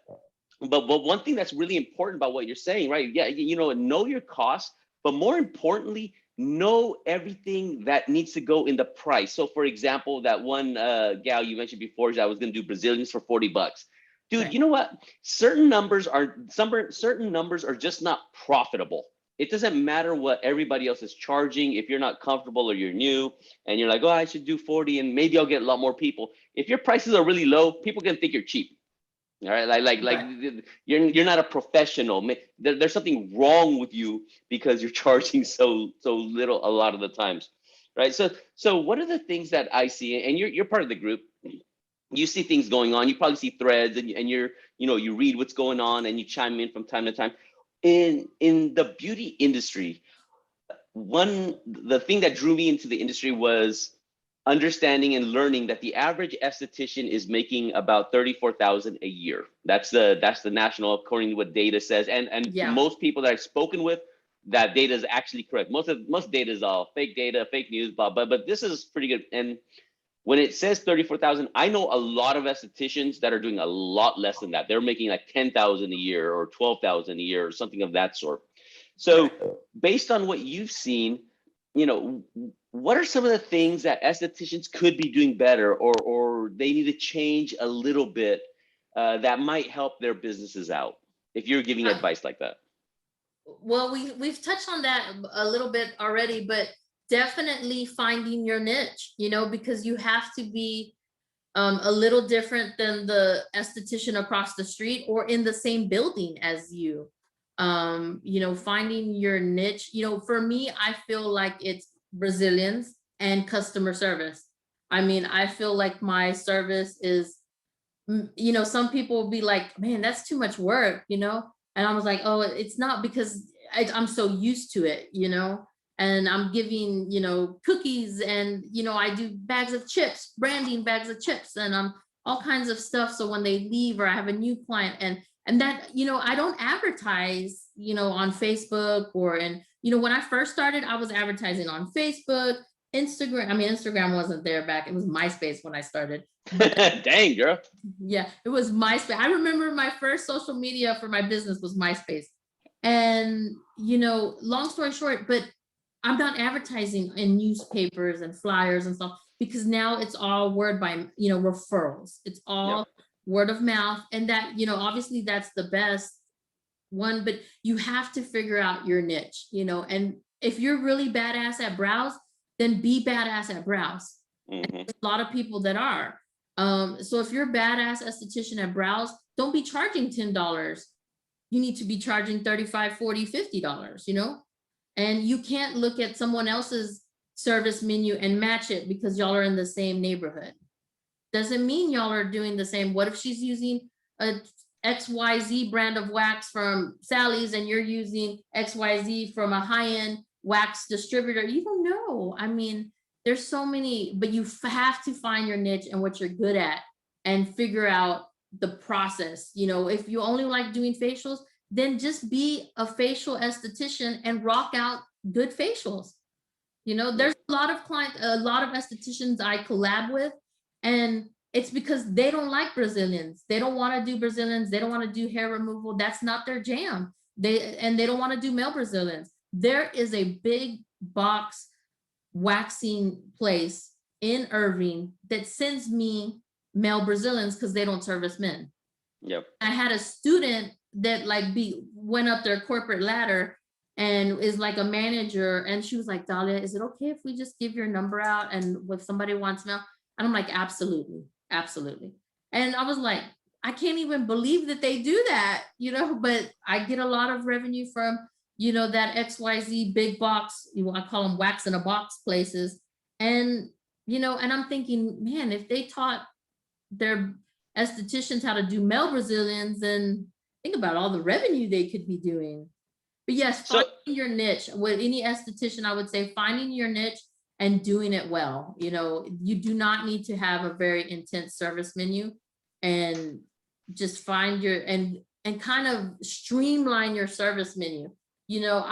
one thing that's really important about what you're saying, right? Yeah, know your costs, but more importantly, know everything that needs to go in the price. So for example, that one gal you mentioned before that was going to do Brazilians for $40. Dude, Right. you know what? Certain numbers are just not profitable. It doesn't matter what everybody else is charging. If you're not comfortable or you're new and you're like, oh, I should do 40 and maybe I'll get a lot more people. If your prices are really low, people can think you're cheap. All right, like Right. you're not a professional. There's something wrong with you because you're charging so little a lot of the times, right? So what are the things that I see? And you're part of the group. You see things going on. You probably see threads, and you read what's going on, and you chime in from time to time. In the beauty industry, the thing that drew me into the industry was understanding and learning that the average esthetician is making about 34,000 a year. That's the national, according to what data says. And Yeah. most people that I've spoken with, that data is actually correct. Most data is all fake data, fake news, blah, but this is pretty good. And when it says 34,000, I know a lot of estheticians that are doing a lot less than that. They're making like 10,000 a year or 12,000 a year or something of that sort. So Right. based on what you've seen, what are some of the things that estheticians could be doing better, or they need to change a little bit that might help their businesses out? If you're giving advice like that. Well, we've touched on that a little bit already, but definitely finding your niche, because you have to be a little different than the esthetician across the street or in the same building as you. Finding your niche, for me, I feel like it's Brazilians and customer service. I mean, I feel like my service is, some people will be like, man, that's too much work, and I was like, oh, it's not, because I'm so used to it, and I'm giving, cookies, and, I do bags of chips, branding bags of chips, and all kinds of stuff. So when they leave or I have a new client, and that, I don't advertise, on Facebook when I first started, I was advertising on Facebook, Instagram. I mean, Instagram wasn't there back. It was MySpace when I started. Dang, girl. Yeah, it was MySpace. I remember my first social media for my business was MySpace. And, long story short, but I'm not advertising in newspapers and flyers and stuff, because now it's all word by, referrals. It's all Yep. word of mouth. And that, obviously that's the best one, but you have to figure out your niche, and if you're really badass at brows, then be badass at brows. Mm-hmm. There's a lot of people that are. So if you're a badass esthetician at brows, don't be charging $10. You need to be charging $35, $40, $50, and you can't look at someone else's service menu and match it because y'all are in the same neighborhood. Doesn't mean y'all are doing the same. What if she's using a XYZ brand of wax from Sally's and you're using XYZ from a high-end wax distributor? You don't know. I mean, there's so many, but you have to find your niche and what you're good at and figure out the process. If you only like doing facials, then just be a facial esthetician and rock out good facials. There's a lot of estheticians I collab with, and it's because they don't like Brazilians. They don't want to do Brazilians. They don't want to do hair removal. That's not their jam. They don't want to do male Brazilians. There is a big box waxing place in Irving that sends me male Brazilians because they don't service men. Yep. I had a student that went up their corporate ladder and is like a manager, and she was like, Dalia, is it okay if we just give your number out and if somebody wants mail? And I'm like, absolutely, absolutely. And I was like, I can't even believe that they do that, but I get a lot of revenue from, that XYZ big box, I call them wax in a box places. And, and I'm thinking, man, if they taught their estheticians how to do male Brazilians, then think about all the revenue they could be doing. But yes, finding your niche. With any esthetician, I would say finding your niche and doing it well. You do not need to have a very intense service menu, and just find your and and kind of streamline your service menu. You know,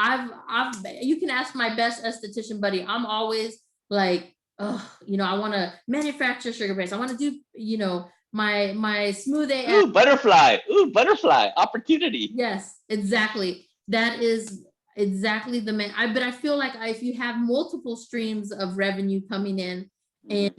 you can ask my best esthetician buddy. I'm always like, oh, you know, I want to manufacture sugar base. I want to do, you know, my smooth AF. Ooh, butterfly opportunity. Yes, exactly. That is exactly the man. But I feel like if you have multiple streams of revenue coming in, and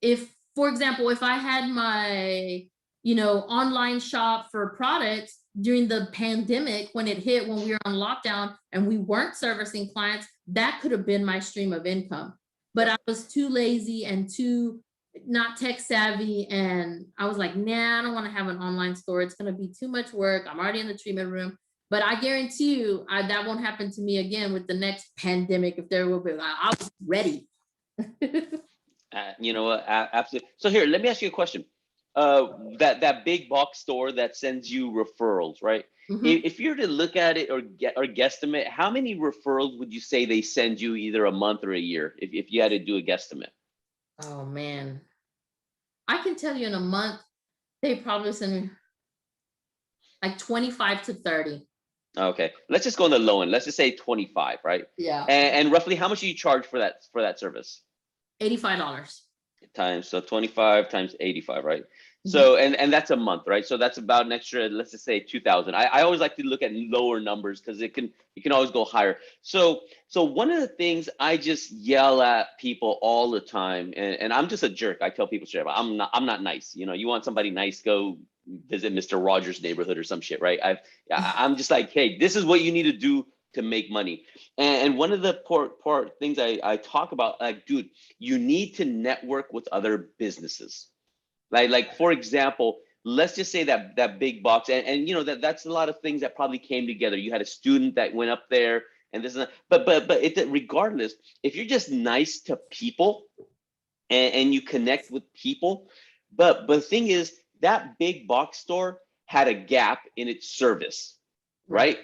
if, for example, if I had my, you know, online shop for products during the pandemic, when it hit, when we were on lockdown and we weren't servicing clients, that could have been my stream of income. But I was too lazy and too not tech savvy, and I was like, nah, I don't want to have an online store. It's going to be too much work. I'm already in the treatment room. But I guarantee you, that won't happen to me again with the next pandemic. If there will be, I was ready. You know what? Absolutely. So here, let me ask you a question. That big box store that sends you referrals, right? If you're to look at it or guesstimate, how many referrals would you say they send you either a month or a year? If you had to do a guesstimate. Oh man, I can tell you in a month, they probably send me like 25 to 30. Okay, let's just go on the low end. Let's just say 25, right? Yeah. And roughly how much do you charge for that service? $85. So 25 times 85, right? So and that's a month, right? So that's about an extra, let's just say 2,000. I always like to look at lower numbers because you can always go higher. So one of the things I just yell at people all the time, and I'm just a jerk. I tell people straight up, I'm not nice. You know, you want somebody nice, go visit Mr. Rogers' neighborhood or some shit, right? I'm just like, hey, this is what you need to do to make money. And one of the important things I talk about, like, dude, you need to network with other businesses. Like for example, let's just say that big box, and you know that's a lot of things that probably came together. You had a student that went up there, and this is, but regardless, if you're just nice to people and you connect with people, but the thing is that big box store had a gap in its service, right?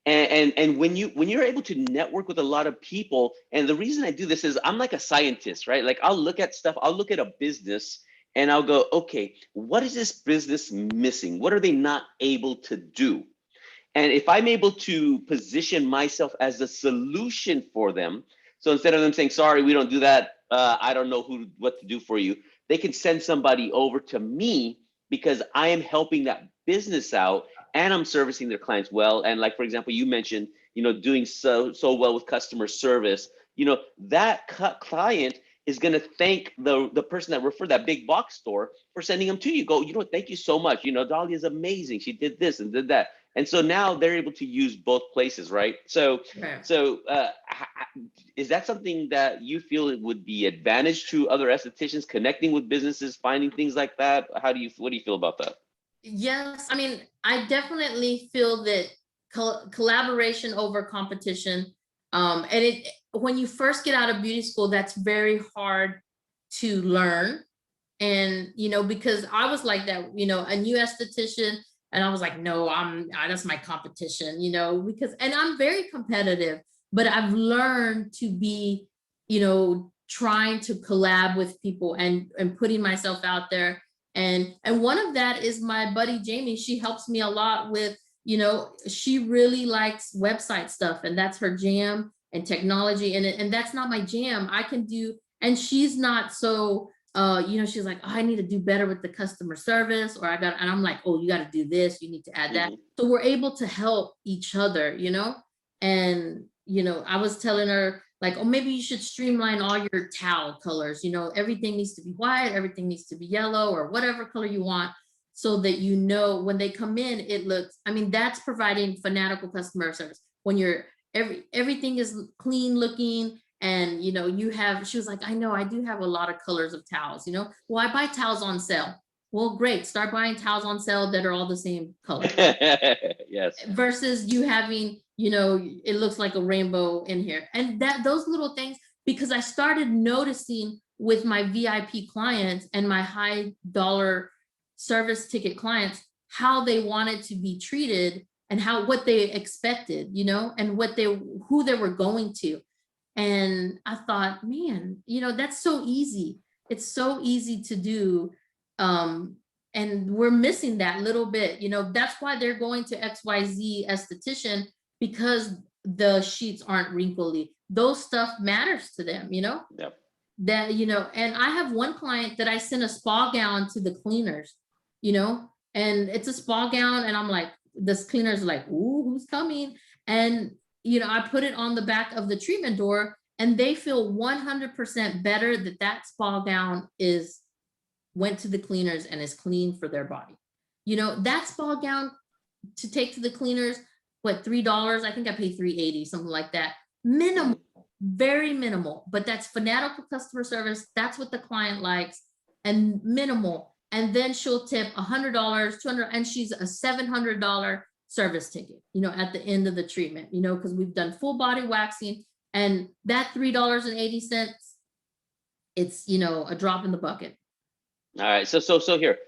And when you're able to network with a lot of people, and the reason I do this is I'm like a scientist, right? Like I'll look at stuff, I'll look at a business and I'll go, okay, what is this business missing? What are they not able to do? And if I'm able to position myself as a solution for them, so instead of them saying, sorry, we don't do that, I don't know what to do for you, they can send somebody over to me because I am helping that business out and I'm servicing their clients well. And like, for example, you mentioned, you know, doing so well with customer service, you know, that client is going to thank the person that referred that big box store for sending them to you. Go, you know, thank you so much. You know, Dalia is amazing. She did this and did that. And so now they're able to use both places, right? So is that something that you feel it would be advantage to other estheticians, connecting with businesses, finding things like that? What do you feel about that? Yes, I mean, I definitely feel that collaboration over competition. And when you first get out of beauty school, that's very hard to learn. And, you know, because I was like that, you know, a new esthetician, and I was like, no, that's my competition, you know, and I'm very competitive, but I've learned to be, you know, trying to collab with people and putting myself out there. And one of that is my buddy Jamie. She helps me a lot with, you know, she really likes website stuff, and that's her jam, and technology, and that's not my jam. I can do, and she's not so you know, she's like, oh, I need to do better with the customer service, or and I'm like, oh, you got to do this, you need to add that. So we're able to help each other, you know. And you know, I was telling her like, oh, maybe you should streamline all your towel colors, you know, everything needs to be white, everything needs to be yellow, or whatever color you want, so that, you know, when they come in, it looks, I mean, that's providing fanatical customer service. When you're everything is clean looking, and you know, she was like, I know I do have a lot of colors of towels, you know, well, I buy towels on sale. Well, great, start buying towels on sale that are all the same color. Yes. Versus you having, you know, it looks like a rainbow in here. And those little things, because I started noticing with my VIP clients and my high dollar service ticket clients, how they wanted to be treated and what they expected, you know, and who they were going to. And I thought, man, you know, that's so easy. It's so easy to do. and we're missing that little bit, you know. That's why they're going to XYZ esthetician, because the sheets aren't wrinkly. Those stuff matters to them, you know. Yep. That, you know, and I have one client that I sent a spa gown to the cleaners, you know, and it's a spa gown, and I'm like, this cleaner's like, ooh, who's coming? And, you know, I put it on the back of the treatment door, and they feel 100% better that that spa gown went to the cleaners and is clean for their body. You know, that spa gown to take to the cleaners, what, $3? I think I paid $3.80, something like that. Minimal, very minimal, but that's Fanatical customer service. That's what the client likes, and minimal. And then she'll tip $100, $200, and she's a $700 service ticket, you know, at the end of the treatment, you know, because we've done full body waxing, and that $3.80, it's, you know, a drop in the bucket. All right, so here,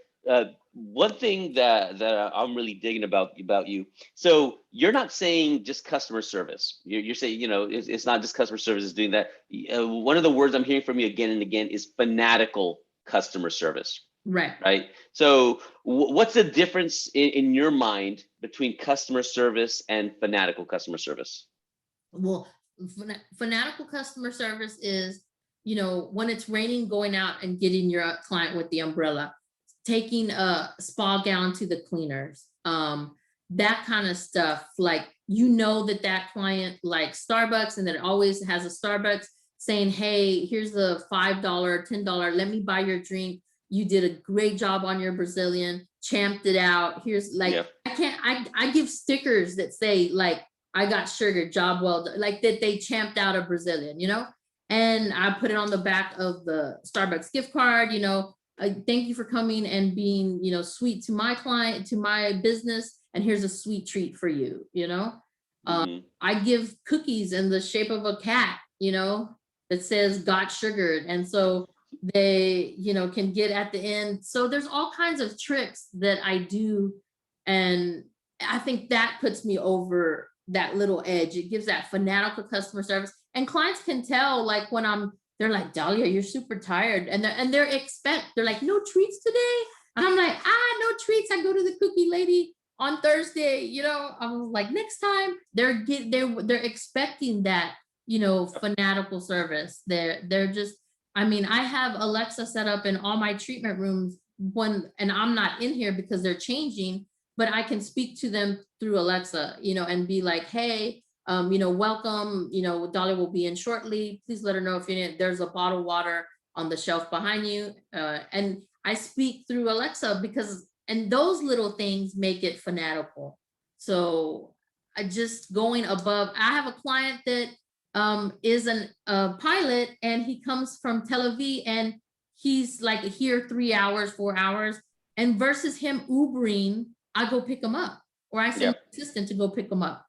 one thing that I'm really digging about you. So you're not saying just customer service. You're saying, you know, it's not just customer service is doing that. One of the words I'm hearing from you again and again is fanatical customer service. Right. Right. So what's the difference in your mind between customer service and fanatical customer service? Well, fanatical customer service is, you know, when it's raining, going out and getting your client with the umbrella, taking a spa gown to the cleaners, that kind of stuff. Like, you know, that client likes Starbucks, and that it always has a Starbucks saying, hey, here's the $5, $10, let me buy your drink. You did a great job on your Brazilian, champed it out. Here's like, yeah. I give stickers that say like, I got sugar, job well done, like that they champed out a Brazilian, you know, and I put it on the back of the Starbucks gift card, you know, thank you for coming and being, you know, sweet to my client, to my business, and here's a sweet treat for you, you know. I give cookies in the shape of a cat, you know, that says got sugared, and so they, you know, can get at the end. So there's all kinds of tricks that I do, and I think that puts me over that little edge. It gives that fanatical customer service, and clients can tell, like, when they're like, Dalia, you're super tired, and they're like, no treats today, and I'm like, no treats, I go to the cookie lady on Thursday, you know. I was like, next time. They're expecting that, you know, fanatical service. They're just, I mean, I have Alexa set up in all my treatment rooms and I'm not in here because they're changing, but I can speak to them through Alexa, you know, and be like, hey, you know, welcome, you know, Dalia will be in shortly. Please let her know if you need, there's a bottle of water on the shelf behind you. And I speak through Alexa and those little things make it fanatical. So I just going above. I have a client that is a pilot, and he comes from Tel Aviv, and he's like here 3 hours, 4 hours, and versus him Ubering, I go pick him up, or I send an assistant to go pick him up,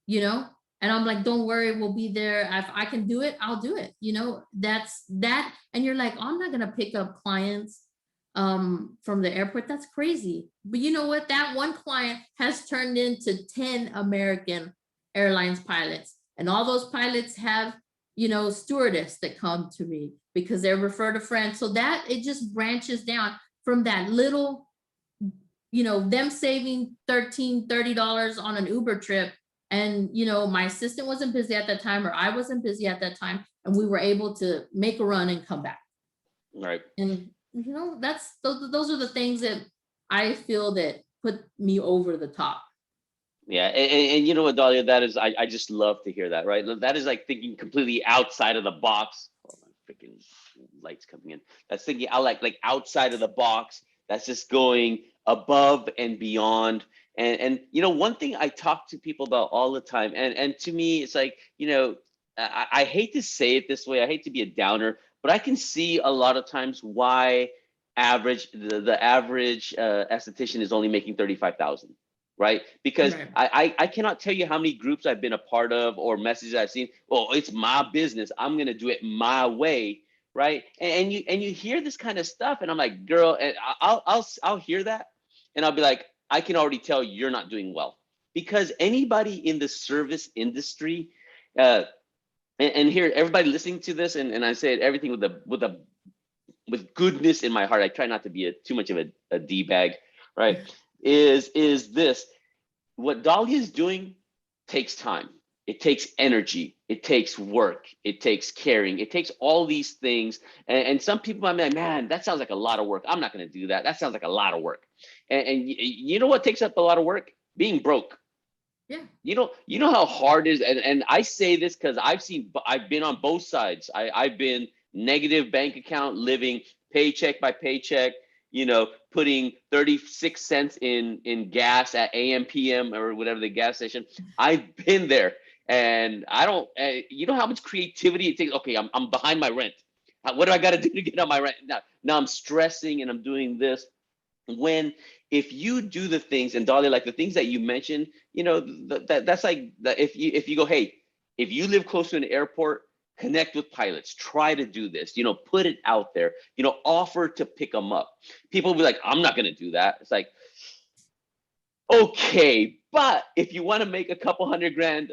you know. And I'm like, don't worry, we'll be there. If I can do it, I'll do it, you know. That's that. And you're like, oh, I'm not gonna pick up clients from the airport. That's crazy. But you know what, that one client has turned into 10 American Airlines pilots, and all those pilots have, you know, stewardess that come to me because they're referred to friends. So that it just branches down from that little, you know, them saving $30 on an Uber trip, and, you know, my assistant wasn't busy at that time, or I wasn't busy at that time, and we were able to make a run and come back. Right. And, you know, those are the things that I feel that put me over the top. Yeah, and you know what, Dalia, that is, I just love to hear that, right? That is like thinking completely outside of the box. Oh, my freaking lights coming in. That's thinking out like outside of the box. That's just going above and beyond. And you know, one thing I talk to people about all the time, and to me, it's like, you know, I hate to say it this way, I hate to be a downer, but I can see a lot of times why the average esthetician is only making 35,000. Right? Because I cannot tell you how many groups I've been a part of or messages I've seen. Oh, it's my business, I'm gonna do it my way, right? And you hear this kind of stuff, and I'm like, girl, and I'll hear that, and I'll be like, I can already tell you're not doing well, because anybody in the service industry, and here, everybody listening to this, and I say it, everything with a with goodness in my heart, I try not to be too much of a D-bag, right? Is this, what Dalia is doing takes time. It takes energy. It takes work. It takes caring. It takes all these things. And some people might be like, man, that sounds like a lot of work. I'm not going to do that. That sounds like a lot of work. And you know what takes up a lot of work? Being broke. Yeah. You know how hard it is. And I say this because I've been on both sides. I've been negative bank account living paycheck by paycheck, putting 36 cents in gas at AM, PM, or whatever the gas station. I've been there. And I don't, you know how much creativity it takes? Okay, I'm behind my rent. What do I got to do to get on my rent? Now I'm stressing and I'm doing this. When, if you do the things, and Dahlia, like the things that you mentioned, that's like, if you go, hey, if you live close to an airport, connect with pilots, try to do this, put it out there, offer to pick them up. People will be like, I'm not going to do that. It's like, okay, but if you want to make a couple $100,000,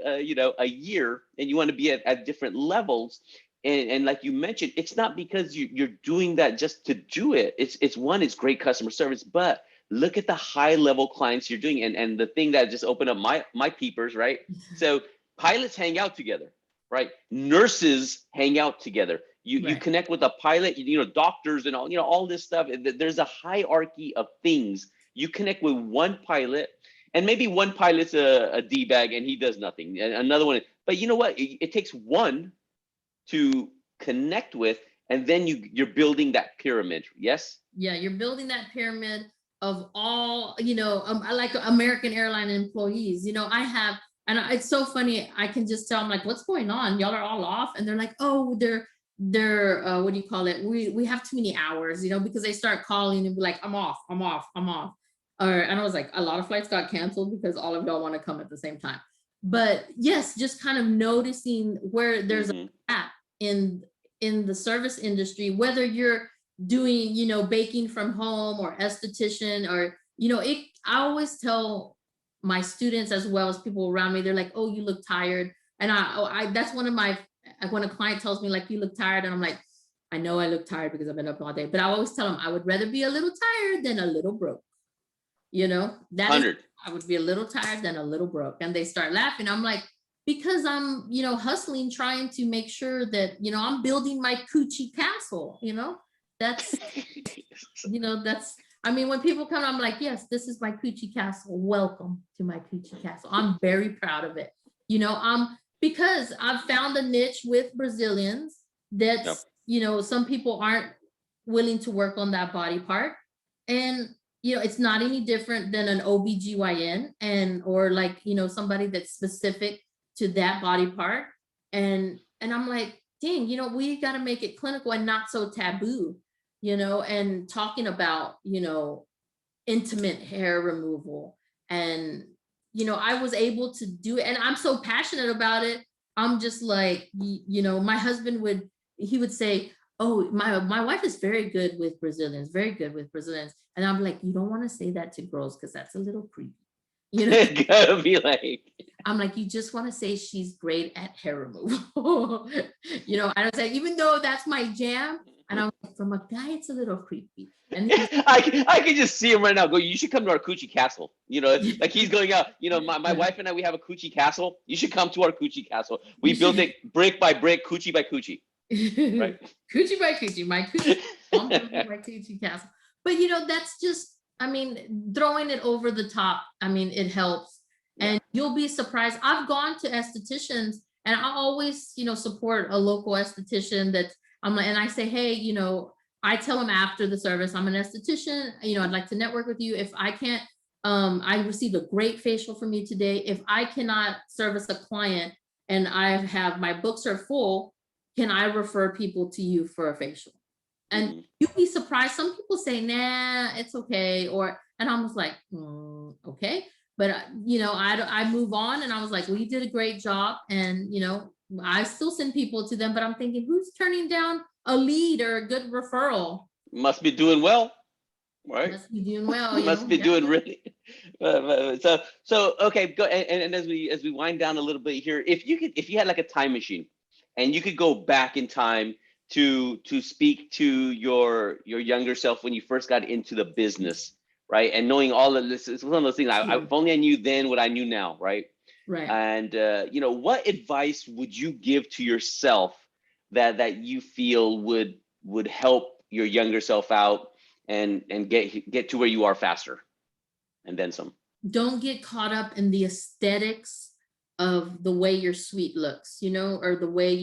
a year, and you want to be at different levels, and like you mentioned, it's not because you're doing that just to do it. It's one, it's great customer service, but look at the high level clients you're doing, and the thing that just opened up my peepers, right? So pilots hang out together, right? Nurses hang out together. You connect with a pilot, doctors and all this stuff. There's a hierarchy of things. You connect with one pilot, and maybe one pilot's a D-bag and he does nothing. And another one, but you know what? It takes one to connect with, and then you're building that pyramid. Yes. Yeah, you're building that pyramid of all, I like American airline employees. I have, and it's so funny. I can just tell, I'm like, what's going on? Y'all are all off, and they're like, oh, they're what do you call it? We have too many hours, because they start calling and be like, I'm off. And I was like, a lot of flights got canceled because all of y'all want to come at the same time. But yes, just kind of noticing where there's a gap in the service industry, whether you're doing, baking from home or esthetician, or, I always tell my students as well as people around me, they're like, oh, you look tired. And I that's one of my, when a client tells me like, you look tired, and I'm like, I know I look tired because I've been up all day, but I always tell them I would rather be a little tired than a little broke. I would be a little tired than a little broke. And they start laughing. I'm like, because I'm, hustling, trying to make sure that, I'm building my coochie castle, that's, when people come, I'm like, yes, this is my coochie castle. Welcome to my coochie castle. I'm very proud of it. Because I've found a niche with Brazilians that's, some people aren't willing to work on that body part. And it's not any different than an OBGYN or like, somebody that's specific to that body part. And I'm like, dang, we got to make it clinical and not so taboo, and talking about, intimate hair removal. And, I was able to do it, and I'm so passionate about it. I'm just like, my husband he would say, oh, my wife is very good with Brazilians. And I'm like, you don't want to say that to girls because that's a little creepy. Gotta be like, I'm like, you just want to say she's great at hair removal. I don't say, even though that's my jam. And I'm like, from a guy, it's a little creepy. And I can just see him right now. Go, you should come to our coochie castle. Like he's going out. My wife and I, we have a coochie castle. You should come to our coochie castle. We build it brick by brick, coochie by coochie. Right. Coochie by coochie, my coochie, my coochie castle. But that's just, throwing it over the top. It helps, and you'll be surprised. I've gone to estheticians, and I always, support a local esthetician that's, and I say, hey, I tell them after the service, I'm an esthetician. I'd like to network with you. If I can't, I received a great facial from you today. If I cannot service a client and I have my books are full, can I refer people to you for a facial? And you'd be surprised. Some people say, nah, it's okay. And I was like, okay. But, I move on, and I was like, well, you did a great job. And, I still send people to them, but I'm thinking, who's turning down a lead or a good referral? Must be doing well, right? Must be doing well. Must be doing really. So okay, go. And as we wind down a little bit here, if you had like a time machine, and you could go back in time to speak to your younger self when you first got into the business, right? And knowing all of this, it's one of those things. If only I knew then what I knew now, right? Right. And you know, what advice would you give to yourself that you feel would help your younger self out and get to where you are faster, and then some? Don't get caught up in the aesthetics of the way your suite looks, you know, or the way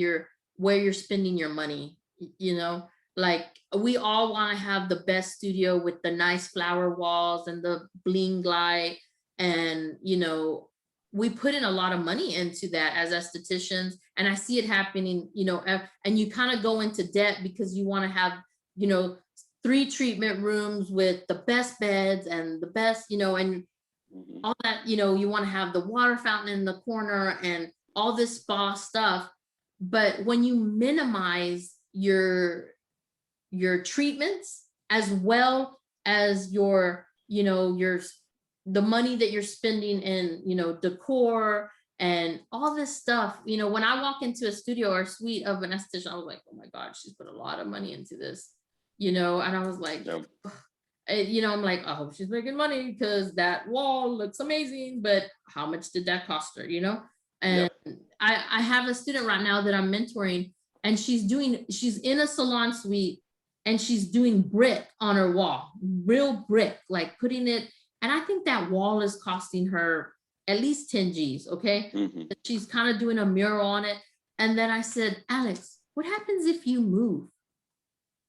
where you're spending your money, you know. Like, we all want to have the best studio with the nice flower walls and the bling light, and you know, we put in a lot of money into that as estheticians, and I see it happening, you know, and you kind of go into debt because you want to have, you know, 3 treatment rooms with the best beds and the best, you know, and all that, you know, you want to have the water fountain in the corner and all this spa stuff. But when you minimize your treatments as well as your, you know, the money that you're spending in, you know, decor and all this stuff, you know, when I walk into a studio or suite of an esthetician, I was like, oh my God, she's put a lot of money into this, you know. And I was like, you know, I'm like, I hope she's making money because that wall looks amazing, but how much did that cost her, you know? And I have a student right now that I'm mentoring, and she's in a salon suite, and she's doing brick on her wall, real brick, like putting it. And I think that wall is costing her at least 10 G's, okay? She's kind of doing a mural on it. And then I said, Alex, what happens if you move?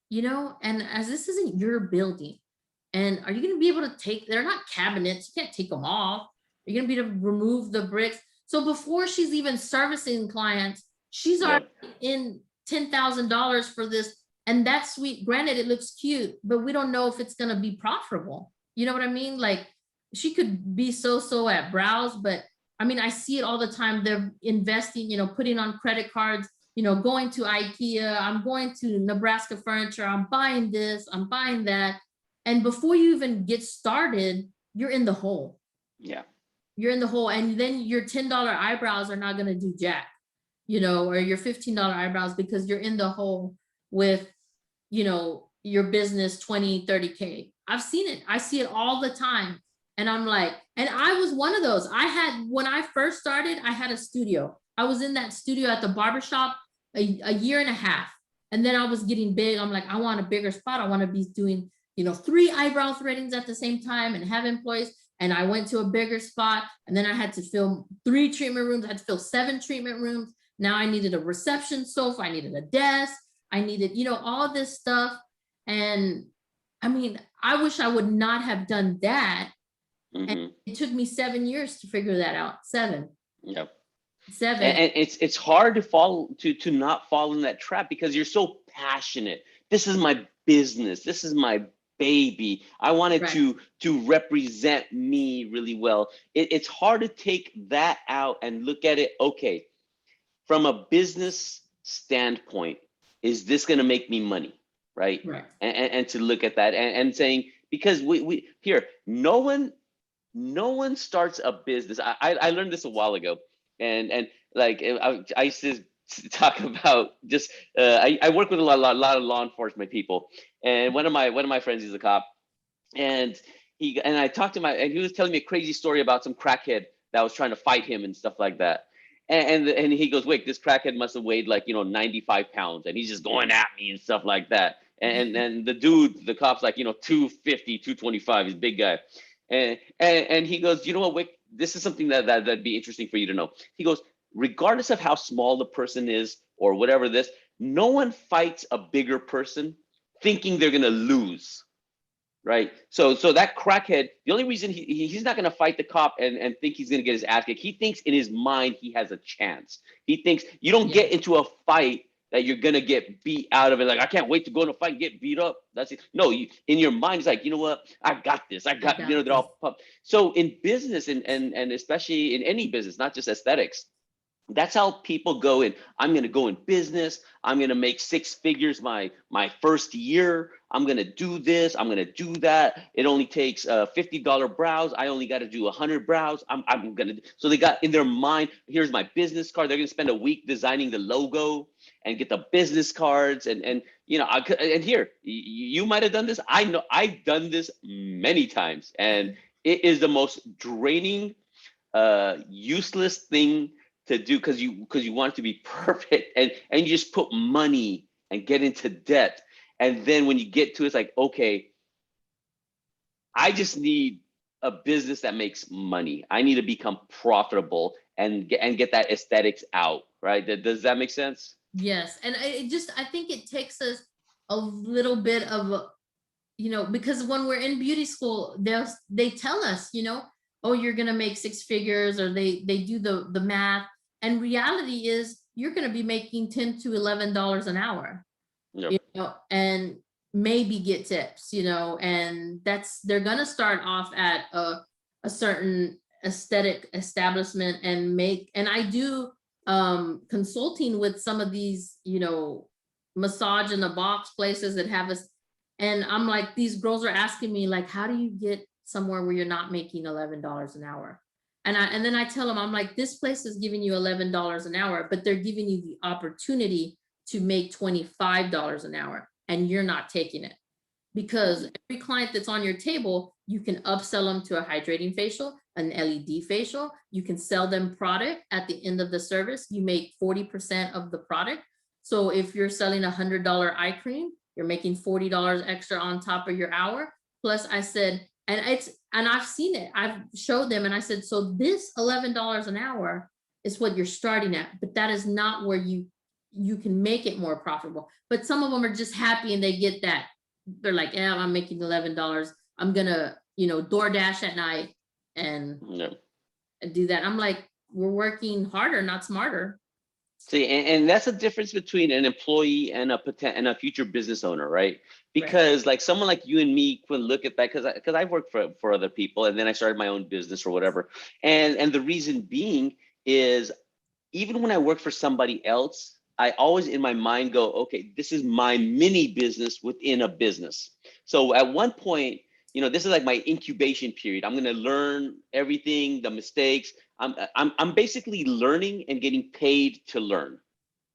You know, and as this isn't your building, and are you going to be able to take, they're not cabinets, you can't take them off. You're going to be able to remove the bricks. So before she's even servicing clients, she's already in $10,000 for this. And that suite, granted, it looks cute, but we don't know if it's going to be profitable. You know what I mean? Like, she could be so at brows, but I mean, I see it all the time. They're investing, you know, putting on credit cards, you know, going to IKEA, I'm going to Nebraska Furniture, I'm buying this, I'm buying that. And before you even get started, you're in the hole. Yeah. You're in the hole. And then your $10 eyebrows are not going to do jack, you know, or your $15 eyebrows, because you're in the hole with, you know, your business 20, 30K. I've seen it. I see it all the time. And I'm like, and I was one of those. When I first started, I had a studio. I was in that studio at the barbershop a year and a half. And then I was getting big. I'm like, I want a bigger spot. I want to be doing, you know, 3 eyebrow threadings at the same time and have employees. And I went to a bigger spot, and then I had to fill 3 treatment rooms. I had to fill 7 treatment rooms. Now I needed a reception sofa. I needed a desk. I needed, you know, all this stuff. And I mean, I wish I would not have done that. And it took me 7 years to figure that out. 7. Yep. 7. And it's hard to not fall in that trap because you're so passionate. This is my business. This is my baby. I wanted to represent me really well. It's hard to take that out and look at it. Okay, from a business standpoint, is this going to make me money? Right. And to look at that and saying, because we here, no one starts a business. I learned this a while ago, and like I used to talk about just I work with a lot of law enforcement people, and one of my friends is a cop, and I talked to and he was telling me a crazy story about some crackhead that was trying to fight him and stuff like that. And he goes, wait, this crackhead must have weighed like, 95 pounds, and he's just going at me and stuff like that. And the cop's like, 250, 225, he's a big guy. And he goes, you know what, Wick, this is something that'd be interesting for you to know. He goes, regardless of how small the person is or whatever no one fights a bigger person thinking they're gonna lose. Right. So that crackhead, the only reason he's not going to fight the cop and think he's going to get his ass kicked, he thinks in his mind he has a chance. He thinks you don't get into a fight that you're going to get beat out of it. Like, I can't wait to go in a fight and get beat up. That's it. No, in your mind, it's like, you know what? I got this. They're all pumped. So in business and especially in any business, not just aesthetics, That's how people go in. I'm going to go in business. I'm going to make six figures my first year. I'm going to do this. I'm going to do that. It only takes $50 brows. I only got to do 100 brows. I'm going to. So they got in their mind, here's my business card. They're going to spend a week designing the logo and get the business cards. And you know, and here, you might have done this. I know I've done this many times. And it is the most draining, useless thing to do, because you want it to be perfect, and you just put money and get into debt. And then when you get to it, it's like, okay, I just need a business that makes money. I need to become profitable and get that aesthetics out, right? Does that make sense? Yes, and I think it takes us a little bit of, you know, because when we're in beauty school, they tell us, you know, oh, you're gonna make six figures, or they do the math, and reality is you're gonna be making $10 to $11 an hour, Yep. you know, and maybe get tips, you know, and they're gonna start off at a certain aesthetic establishment and I do consulting with some of these, you know, massage in the box places that have us, and I'm like, these girls are asking me like, how do you get somewhere where you're not making $11 an hour? And then I tell them, I'm like, this place is giving you $11 an hour, but they're giving you the opportunity to make $25 an hour, and you're not taking it. Because every client that's on your table, you can upsell them to a hydrating facial, an LED facial. You can sell them product at the end of the service. You make 40% of the product. So if you're selling $100 eye cream, you're making $40 extra on top of your hour. Plus I said, and I've seen it, I've showed them, and I said, so this $11 an hour is what you're starting at, but that is not where you can make it more profitable. But some of them are just happy and they get that. They're like, yeah, I'm making $11. I'm gonna, you know, DoorDash at night and Yep. do that. I'm like, we're working harder, not smarter. See, and that's the difference between an employee and a future business owner, right? Right. Because like someone like you and me can look at that, because I've worked for other people, and then I started my own business or whatever. And the reason being is, even when I work for somebody else, I always in my mind go, okay, this is my mini business within a business. So at one point, you know, this is like my incubation period. I'm going to learn everything, the mistakes. I'm basically learning and getting paid to learn,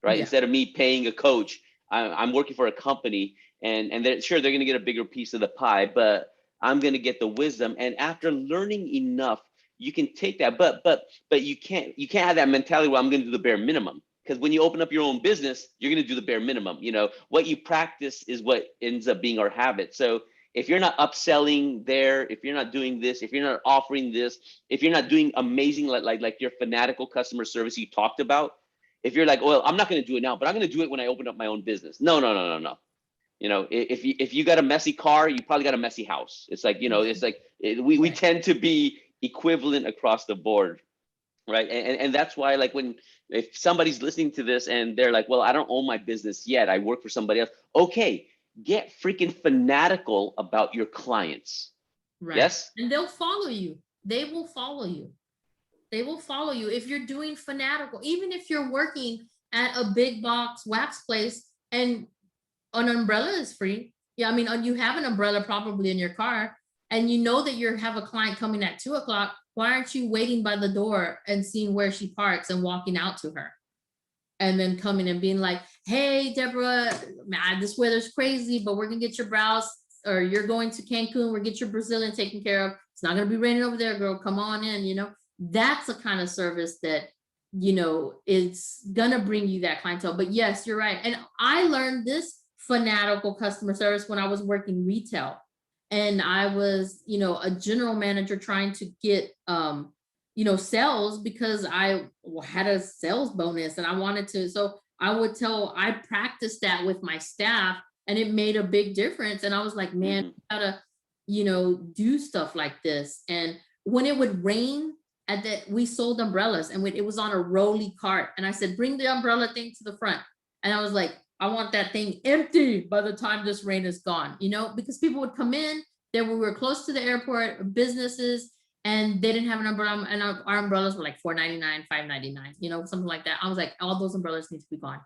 right? Yeah. Instead of me paying a coach, I'm working for a company, and sure, they're going to get a bigger piece of the pie, but I'm going to get the wisdom. And after learning enough, you can take that, but you can't have that mentality where I'm going to do the bare minimum. Because when you open up your own business, you're going to do the bare minimum. You know, what you practice is what ends up being our habit. So if you're not upselling there, if you're not doing this, if you're not offering this, if you're not doing amazing, like your Fanatical customer service you talked about, if you're like, well, I'm not going to do it now, but I'm going to do it when I open up my own business. No, no, no, no, no. You know, if you got a messy car, you probably got a messy house. It's like, you know, it's like we tend to be equivalent across the board, right? And that's why, like, if somebody's listening to this and they're like, well, I don't own my business yet, I work for somebody else. Okay, get freaking fanatical about your clients. Right. Yes. And they'll follow you. They will follow you. They will follow you if you're doing Fanatical, even if you're working at a big box wax place and an umbrella is free. Yeah, I mean, you have an umbrella probably in your car, and you know that you have a client coming at 2 o'clock. Why aren't you waiting by the door and seeing where she parks and walking out to her? And then coming and being like, hey, Deborah, man, this weather's crazy, but we're gonna get your brows, or you're going to Cancun, we'll get your Brazilian taken care of. It's not gonna be raining over there, girl. Come on in, you know. That's the kind of service that, you know, is gonna bring you that clientele. But yes, you're right. And I learned this Fanatical customer service when I was working retail. And I was, you know, a general manager trying to get you know, sales, because I had a sales bonus and I wanted to. So I practiced that with my staff, and it made a big difference. And I was like, man, Mm-hmm. gotta, you know, do stuff like this. And when it would rain, we sold umbrellas, and it was on a rolly cart. And I said, bring the umbrella thing to the front. And I was like, I want that thing empty by the time this rain is gone, you know, because people would come in there. We were close to the airport, businesses, and they didn't have an umbrella, and our umbrellas were like $4.99, $5.99, something like that. I was like, all those umbrellas need to be gone.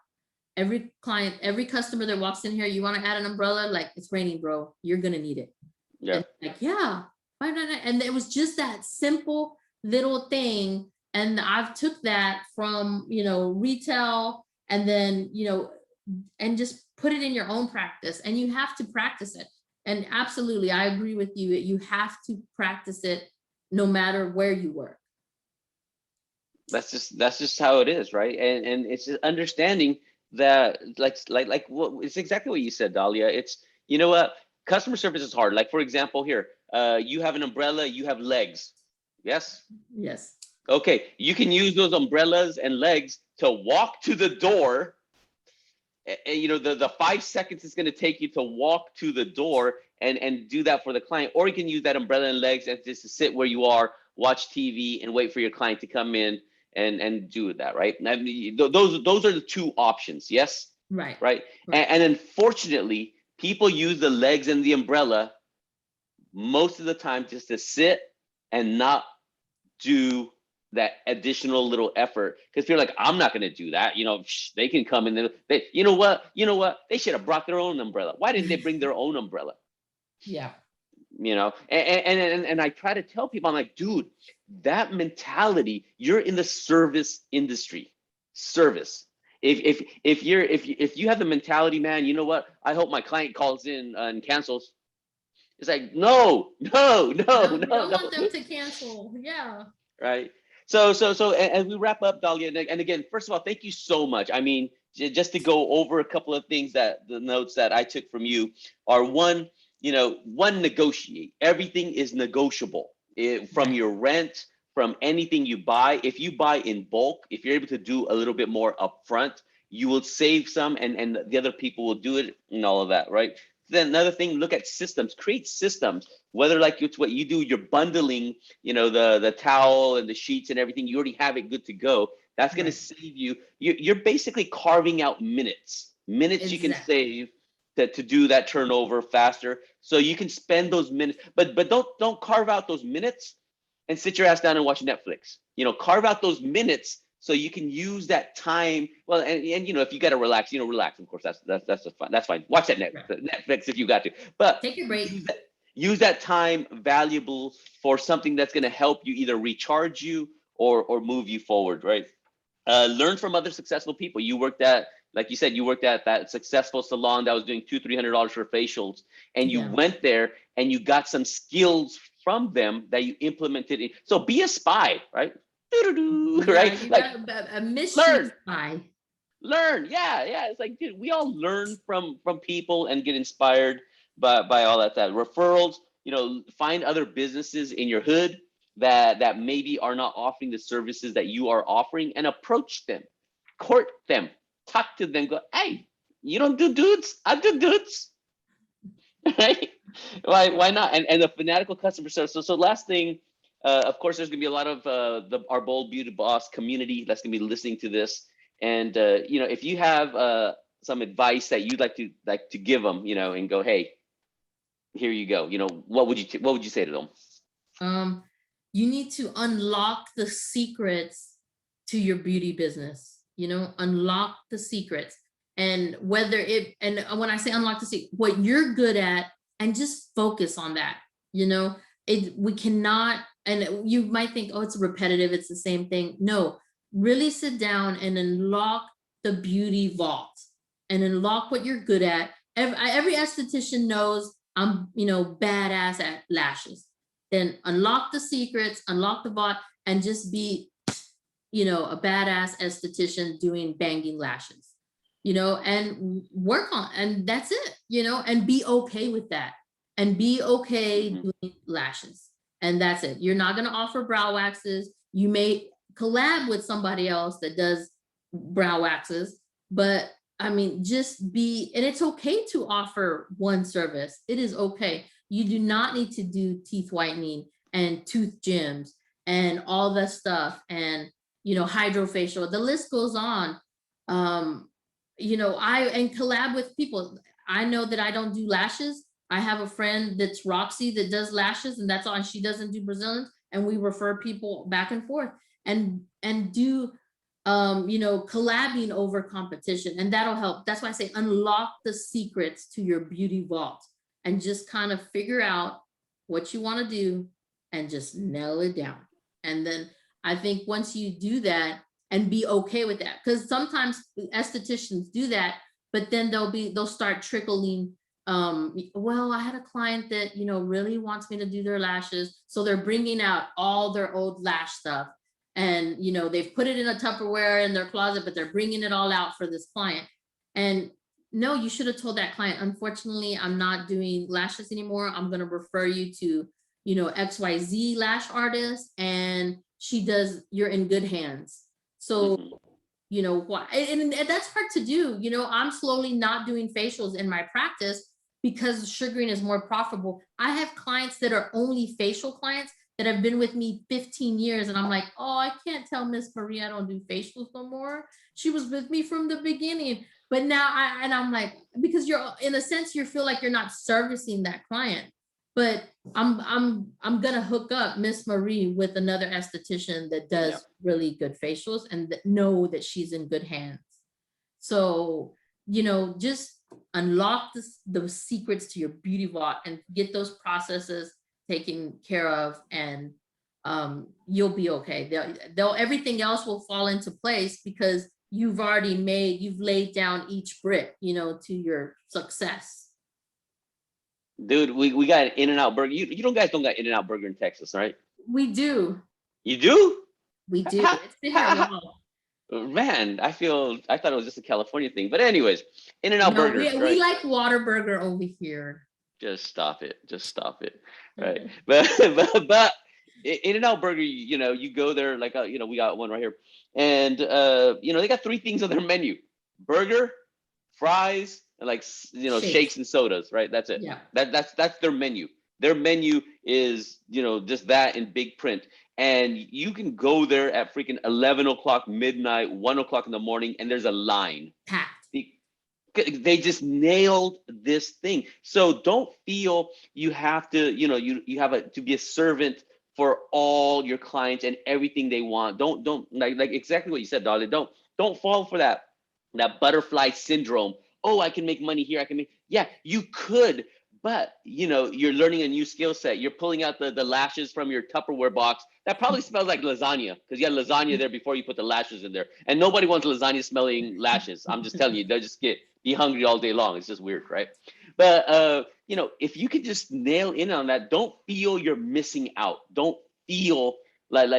Every client, every customer that walks in here, you want to add an umbrella, like, it's raining, bro, you're gonna need it. Yeah. And like, yeah, $5.99. And it was just that simple little thing. And I've took that from, retail, and then, and just put it in your own practice, and you have to practice it. And absolutely, I agree with you. You have to practice it no matter where you work. That's just how it is, right? And it's just understanding that, like what, it's exactly what you said, Dalia. It's, you know what, customer service is hard. Like, for example, here, you have an umbrella, you have legs. Yes. Yes. Okay, you can use those umbrellas and legs to walk to the door. And the 5 seconds it's going to take you to walk to the door and do that for the client, or you can use that umbrella and legs and just to sit where you are, watch TV, and wait for your client to come in and do that, right? I mean, those are the two options. Yes. Right. Right. And unfortunately, people use the legs and the umbrella most of the time just to sit and not do that additional little effort, because you're like, I'm not going to do that. They can come in. They, you know what, they should have brought their own umbrella. Why didn't they bring their own umbrella? Yeah. And I try to tell people, I'm like, dude, that mentality, you're in the service industry. Service. If you have the mentality, man, you know what, I hope my client calls in and cancels. It's like, no. We don't want them to cancel. Yeah. Right. So as we wrap up, Dalia, and again, first of all, thank you so much. I mean, just to go over a couple of things, that the notes that I took from you are, one, negotiate. Everything is negotiable. From your rent, from anything you buy. If you buy in bulk, if you're able to do a little bit more upfront, you will save some, and the other people will do it, and all of that, right? Then another thing, look at systems, create systems, whether like it's what you do, you're bundling, the towel and the sheets and everything, you already have it good to go. That's going to save you. You're basically carving out minutes you can save to do that turnover faster. So you can spend those minutes, but don't carve out those minutes and sit your ass down and watch Netflix. Carve out those minutes so you can use that time. Well, and if you got to relax, relax. Of course, that's fine. That's fine. Watch that Netflix if you got to. But take your break. Use that time valuable for something that's going to help you either recharge you or move you forward, right? Learn from other successful people. You worked at, like you said, you worked at that successful salon that was doing $200-300 for facials, and you went there and you got some skills from them that you implemented. So be a spy, right? Right? Like a mission spy. Learn. Yeah. It's like, dude, we all learn from people and get inspired by all that. Referrals, find other businesses in your hood that maybe are not offering the services that you are offering, and approach them, court them, talk to them, go, hey, you don't do dudes? I do dudes. Right? Why not? And the Fanatical customer service. So last thing, of course, there's gonna be a lot of our Bold Beauty Boss community that's gonna be listening to this. And if you have some advice that you'd like to give them, and go, hey, here you go. What would you say to them? You need to unlock the secrets to your beauty business. Unlock the secrets, and when I say unlock the secret, what you're good at, and just focus on that. We cannot, and you might think, oh, it's repetitive, it's the same thing. No, really sit down and unlock the beauty vault and unlock what you're good at. Every esthetician knows I'm, badass at lashes. Then unlock the secrets, unlock the vault, and just be, a badass esthetician doing banging lashes, and work on, and that's it, and be okay with that, and be okay doing lashes, and that's it. You're not going to offer brow waxes. You may collab with somebody else that does brow waxes, but I mean, just be, and it's okay to offer one service. It is okay. You do not need to do teeth whitening and tooth gyms and all that stuff, and hydrofacial. The list goes on. And collab with people. I know that I don't do lashes. I have a friend that's Roxy that does lashes, and that's all. And she doesn't do Brazilians. and we refer people back and forth, and do collabing over competition, and that'll help. That's why I say unlock the secrets to your beauty vault and just kind of figure out what you want to do and just nail it down. And then I think once you do that and be okay with that, because sometimes estheticians do that, but then they'll start trickling. Well, I had a client that really wants me to do their lashes, so they're bringing out all their old lash stuff, and they've put it in a Tupperware in their closet, but they're bringing it all out for this client. And no, you should have told that client, unfortunately, I'm not doing lashes anymore. I'm going to refer you to XYZ lash artist, and you're in good hands. So why, and that's hard to do. I'm slowly not doing facials in my practice because sugaring is more profitable. I have clients that are only facial clients that have been with me 15 years. And I'm like, oh, I can't tell Miss Marie I don't do facials no more. She was with me from the beginning. But now I'm like, because you're, in a sense, you feel like you're not servicing that client. But I'm gonna hook up Miss Marie with another esthetician that does really good facials and that know that she's in good hands. So, just unlock the secrets to your beauty vault and get those processes taken care of, and you'll be okay. They'll everything else will fall into place because you've laid down each brick, to your success. Dude, we got an In-N-Out burger. You don't guys don't got In-N-Out burger in Texas, right? We do. You do? We do. It's been here a while. Man, I thought it was just a California thing. But anyways, In-N-Out burger. We like Whataburger over here. Just stop it. Right. But In-N-Out burger, you go there, like, we got one right here. And, they got 3 things on their menu: burger, fries, and like, shakes and sodas, right? That's it. Yeah. That's their menu. Their menu is, just that in big print. And you can go there at freaking 11 o'clock, midnight, 1 o'clock in the morning, and there's a line. Packed. They just nailed this thing. So don't feel you have to, you have to be a servant for all your clients and everything they want. Don't like exactly what you said, Dalia. Don't fall for that butterfly syndrome. Oh, I can make money here. Yeah, you could, but you're learning a new skill set. You're pulling out the lashes from your Tupperware box that probably smells like lasagna, because you had lasagna there before you put the lashes in there. And nobody wants lasagna smelling lashes. I'm just telling you, they'll just be hungry all day long. It's just weird, right? But if you could just nail in on that, don't feel you're missing out. Don't feel like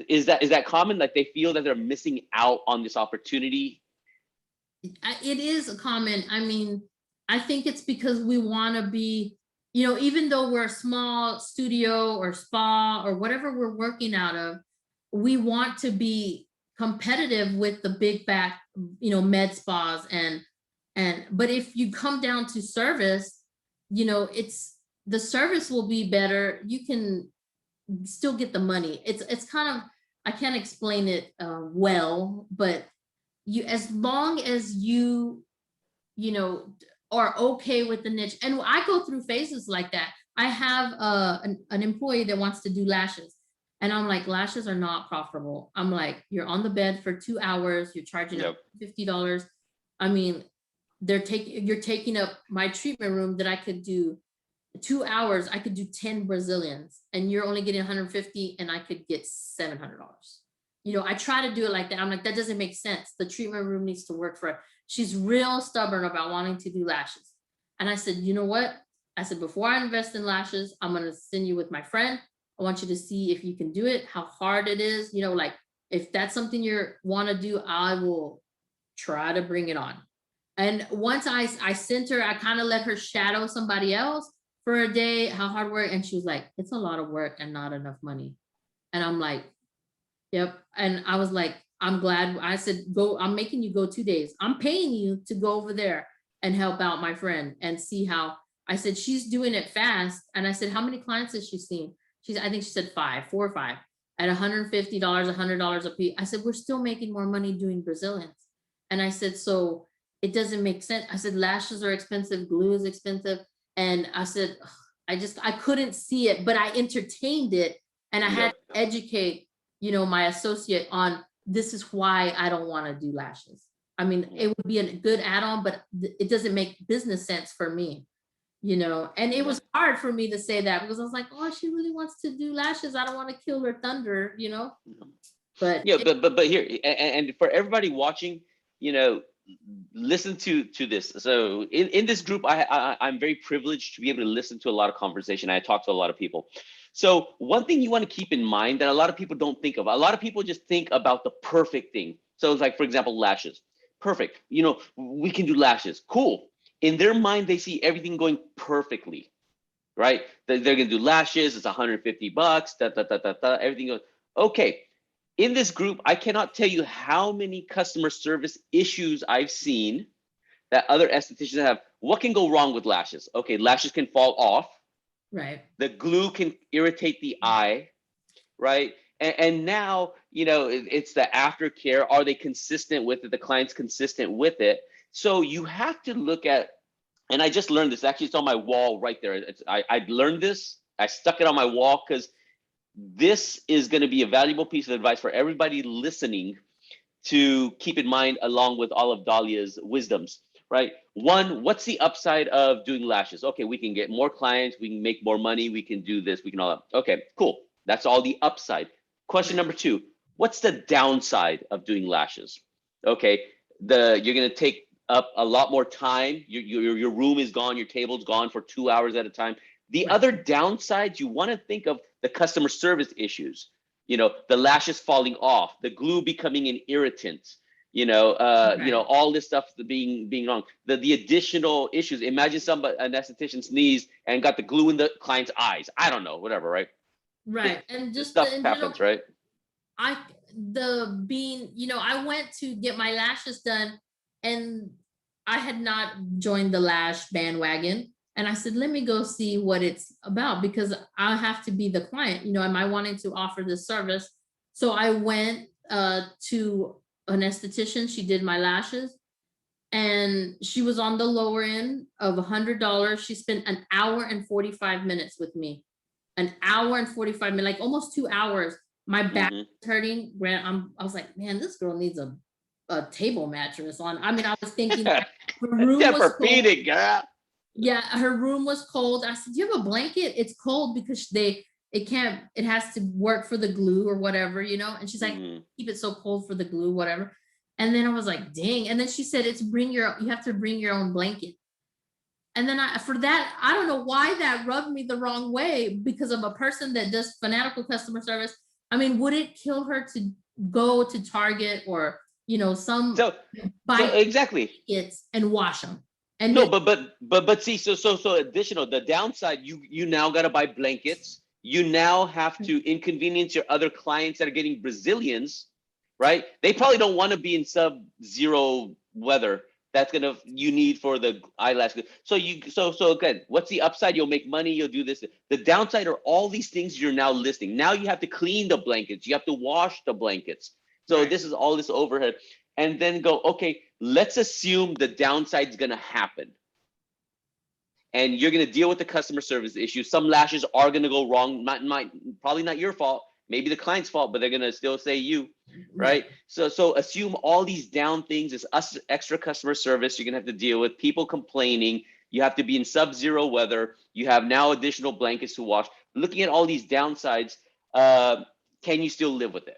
is that common? Like they feel that they're missing out on this opportunity. It is a common. I mean, I think it's because we want to be, even though we're a small studio or spa or whatever we're working out of, we want to be competitive with the big back, med spas but if you come down to service, it's the service will be better. You can still get the money. It's kind of, I can't explain it well, but as long as you are okay with the niche. And I go through phases like that. I have an employee that wants to do lashes, and I'm like, lashes are not profitable. I'm like, you're on the bed for 2 hours, you're charging $50. I mean, you're taking up my treatment room that I could do 2 hours. I could do 10 Brazilians, and you're only getting 150, and I could get $700. I try to do it like that. I'm like, that doesn't make sense. The treatment room needs to work for it. She's real stubborn about wanting to do lashes. And I said, you know what? I said, before I invest in lashes, I'm going to send you with my friend. I want you to see if you can do it, how hard it is. Like if that's something you want to do, I will try to bring it on. And once I sent her, I kind of let her shadow somebody else for a day, how hard work. And she was like, it's a lot of work and not enough money. And I'm like, yep. And I was like, I'm glad. I said, go, I'm making you go 2 days. I'm paying you to go over there and help out my friend and see how. I said, she's doing it fast. And I said, how many clients has she seen? I think she said 4 or 5 at $150, $100 a piece. I said, we're still making more money doing Brazilians. And I said, so it doesn't make sense. I said, lashes are expensive, glue is expensive. And I said, I couldn't see it, but I entertained it. And I had Yep. to educate, my associate on this is why I don't want to do lashes. I mean, it would be a good add-on, but it doesn't make business sense for me, and it was hard for me to say that because I was like, oh, she really wants to do lashes. I don't want to kill her thunder, but Yeah, but here, and for everybody watching, listen to this. So in this group, I'm very privileged to be able to listen to a lot of conversation. I talk to a lot of people. So one thing you want to keep in mind that a lot of people don't think of. A lot of people just think about the perfect thing. So it's like, for example, lashes. Perfect. We can do lashes. Cool. In their mind, they see everything going perfectly, right? They're gonna do lashes. It's $150. Everything goes okay. In this group, I cannot tell you how many customer service issues I've seen that other estheticians have. What can go wrong with lashes? Okay, lashes can fall off. right. The glue can irritate the eye, right? And now, it's the aftercare. Are they consistent with it? The client's consistent with it. So you have to look at, and I just learned this. Actually, it's on my wall right there. I learned this. I stuck it on my wall because this is going to be a valuable piece of advice for everybody listening to keep in mind along with all of Dalia's wisdoms, right? One, what's the upside of doing lashes? Okay, we can get more clients, we can make more money, we can do this, we can all that. Okay, cool. That's all the upside. Question number two, what's the downside of doing lashes? Okay, you're gonna take up a lot more time. Your room is gone, your table's gone for 2 hours at a time. The Right. other downside, you want to think of the customer service issues. The lashes falling off, the glue becoming an irritant, Right. all this stuff being wrong. The additional issues. Imagine an esthetician sneezed and got the glue in the client's eyes. I don't know, whatever, right? Right. And This just stuff in general, happens, right? I the being, I went to get my lashes done and I had not joined the lash bandwagon. And I said, let me go see what it's about because I have to be the client. Am I wanting to offer this service? So I went to an esthetician. She did my lashes and she was on the lower end of $100. She spent an hour and 45 minutes with me. An hour and 45 minutes, like almost 2 hours. My back Mm-hmm. was hurting. I was like, man, this girl needs a table mattress on. I mean, I was thinking that her room was cold. Tempur-Pedic, girl. Yeah, her room was cold. I said, do you have a blanket? It's cold because it has to work for the glue or whatever, And she's like, Mm-hmm. keep it so cold for the glue, whatever. And then I was like, dang. And then she said, you have to bring your own blanket. And then I don't know why that rubbed me the wrong way because of a person that does Fanatical customer service. I mean, would it kill her to go to Target or, some So buy exactly. blankets and wash them? And No, but see, so additional, the downside, you now got to buy blankets. You now have to inconvenience your other clients that are getting Brazilians, right? They probably don't want to be in sub-zero weather. That's you need for the eyelash. So again, what's the upside? You'll make money, you'll do this. The downside are all these things you're now listing. Now you have to clean the blankets, you have to wash the blankets. So right. this is all this overhead. And then go, okay, let's assume the downside is going to happen. And you're going to deal with the customer service issue. Some lashes are going to go wrong. Probably not your fault. Maybe the client's fault, but they're going to still say you, right? So assume all these down things is extra customer service you're going to have to deal with, people complaining. You have to be in sub-zero weather. You have now additional blankets to wash. Looking at all these downsides, can you still live with it?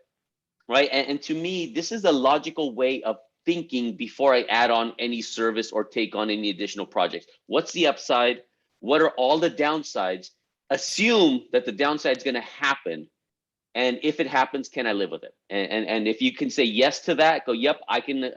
Right. And to me, this is a logical way of thinking before I add on any service or take on any additional projects. What's the upside? What are all the downsides? Assume that the downside is going to happen. And if it happens, can I live with it? And if you can say yes to that, go, yep, I can.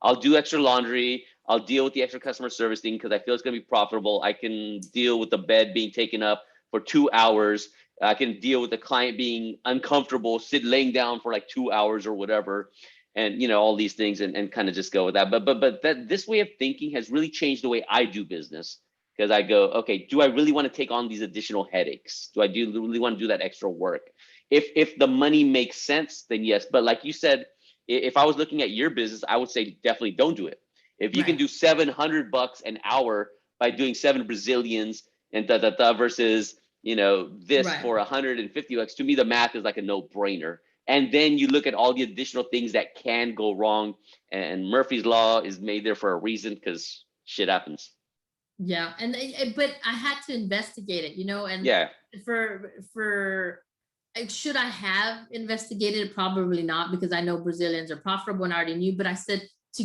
I'll do extra laundry. I'll deal with the extra customer service thing because I feel it's going to be profitable. I can deal with the bed being taken up for 2 hours. I can deal with the client being uncomfortable, laying down for like 2 hours or whatever, and all these things, and kind of just go with that. But this way of thinking has really changed the way I do business because I go, okay, do I really want to take on these additional headaches? Do I really want to do that extra work? If the money makes sense, then yes. But like you said, if I was looking at your business, I would say definitely don't do it. If you can do $700 an hour by doing 7 Brazilians and versus this Right. for 150 bucks. To me, the math is like a no-brainer. And then you look at all the additional things that can go wrong. And Murphy's Law is made there for a reason, because shit happens. Yeah. And but I had to investigate it, and Yeah. for should I have investigated it? Probably not, because I know Brazilians are profitable and I already knew, but I said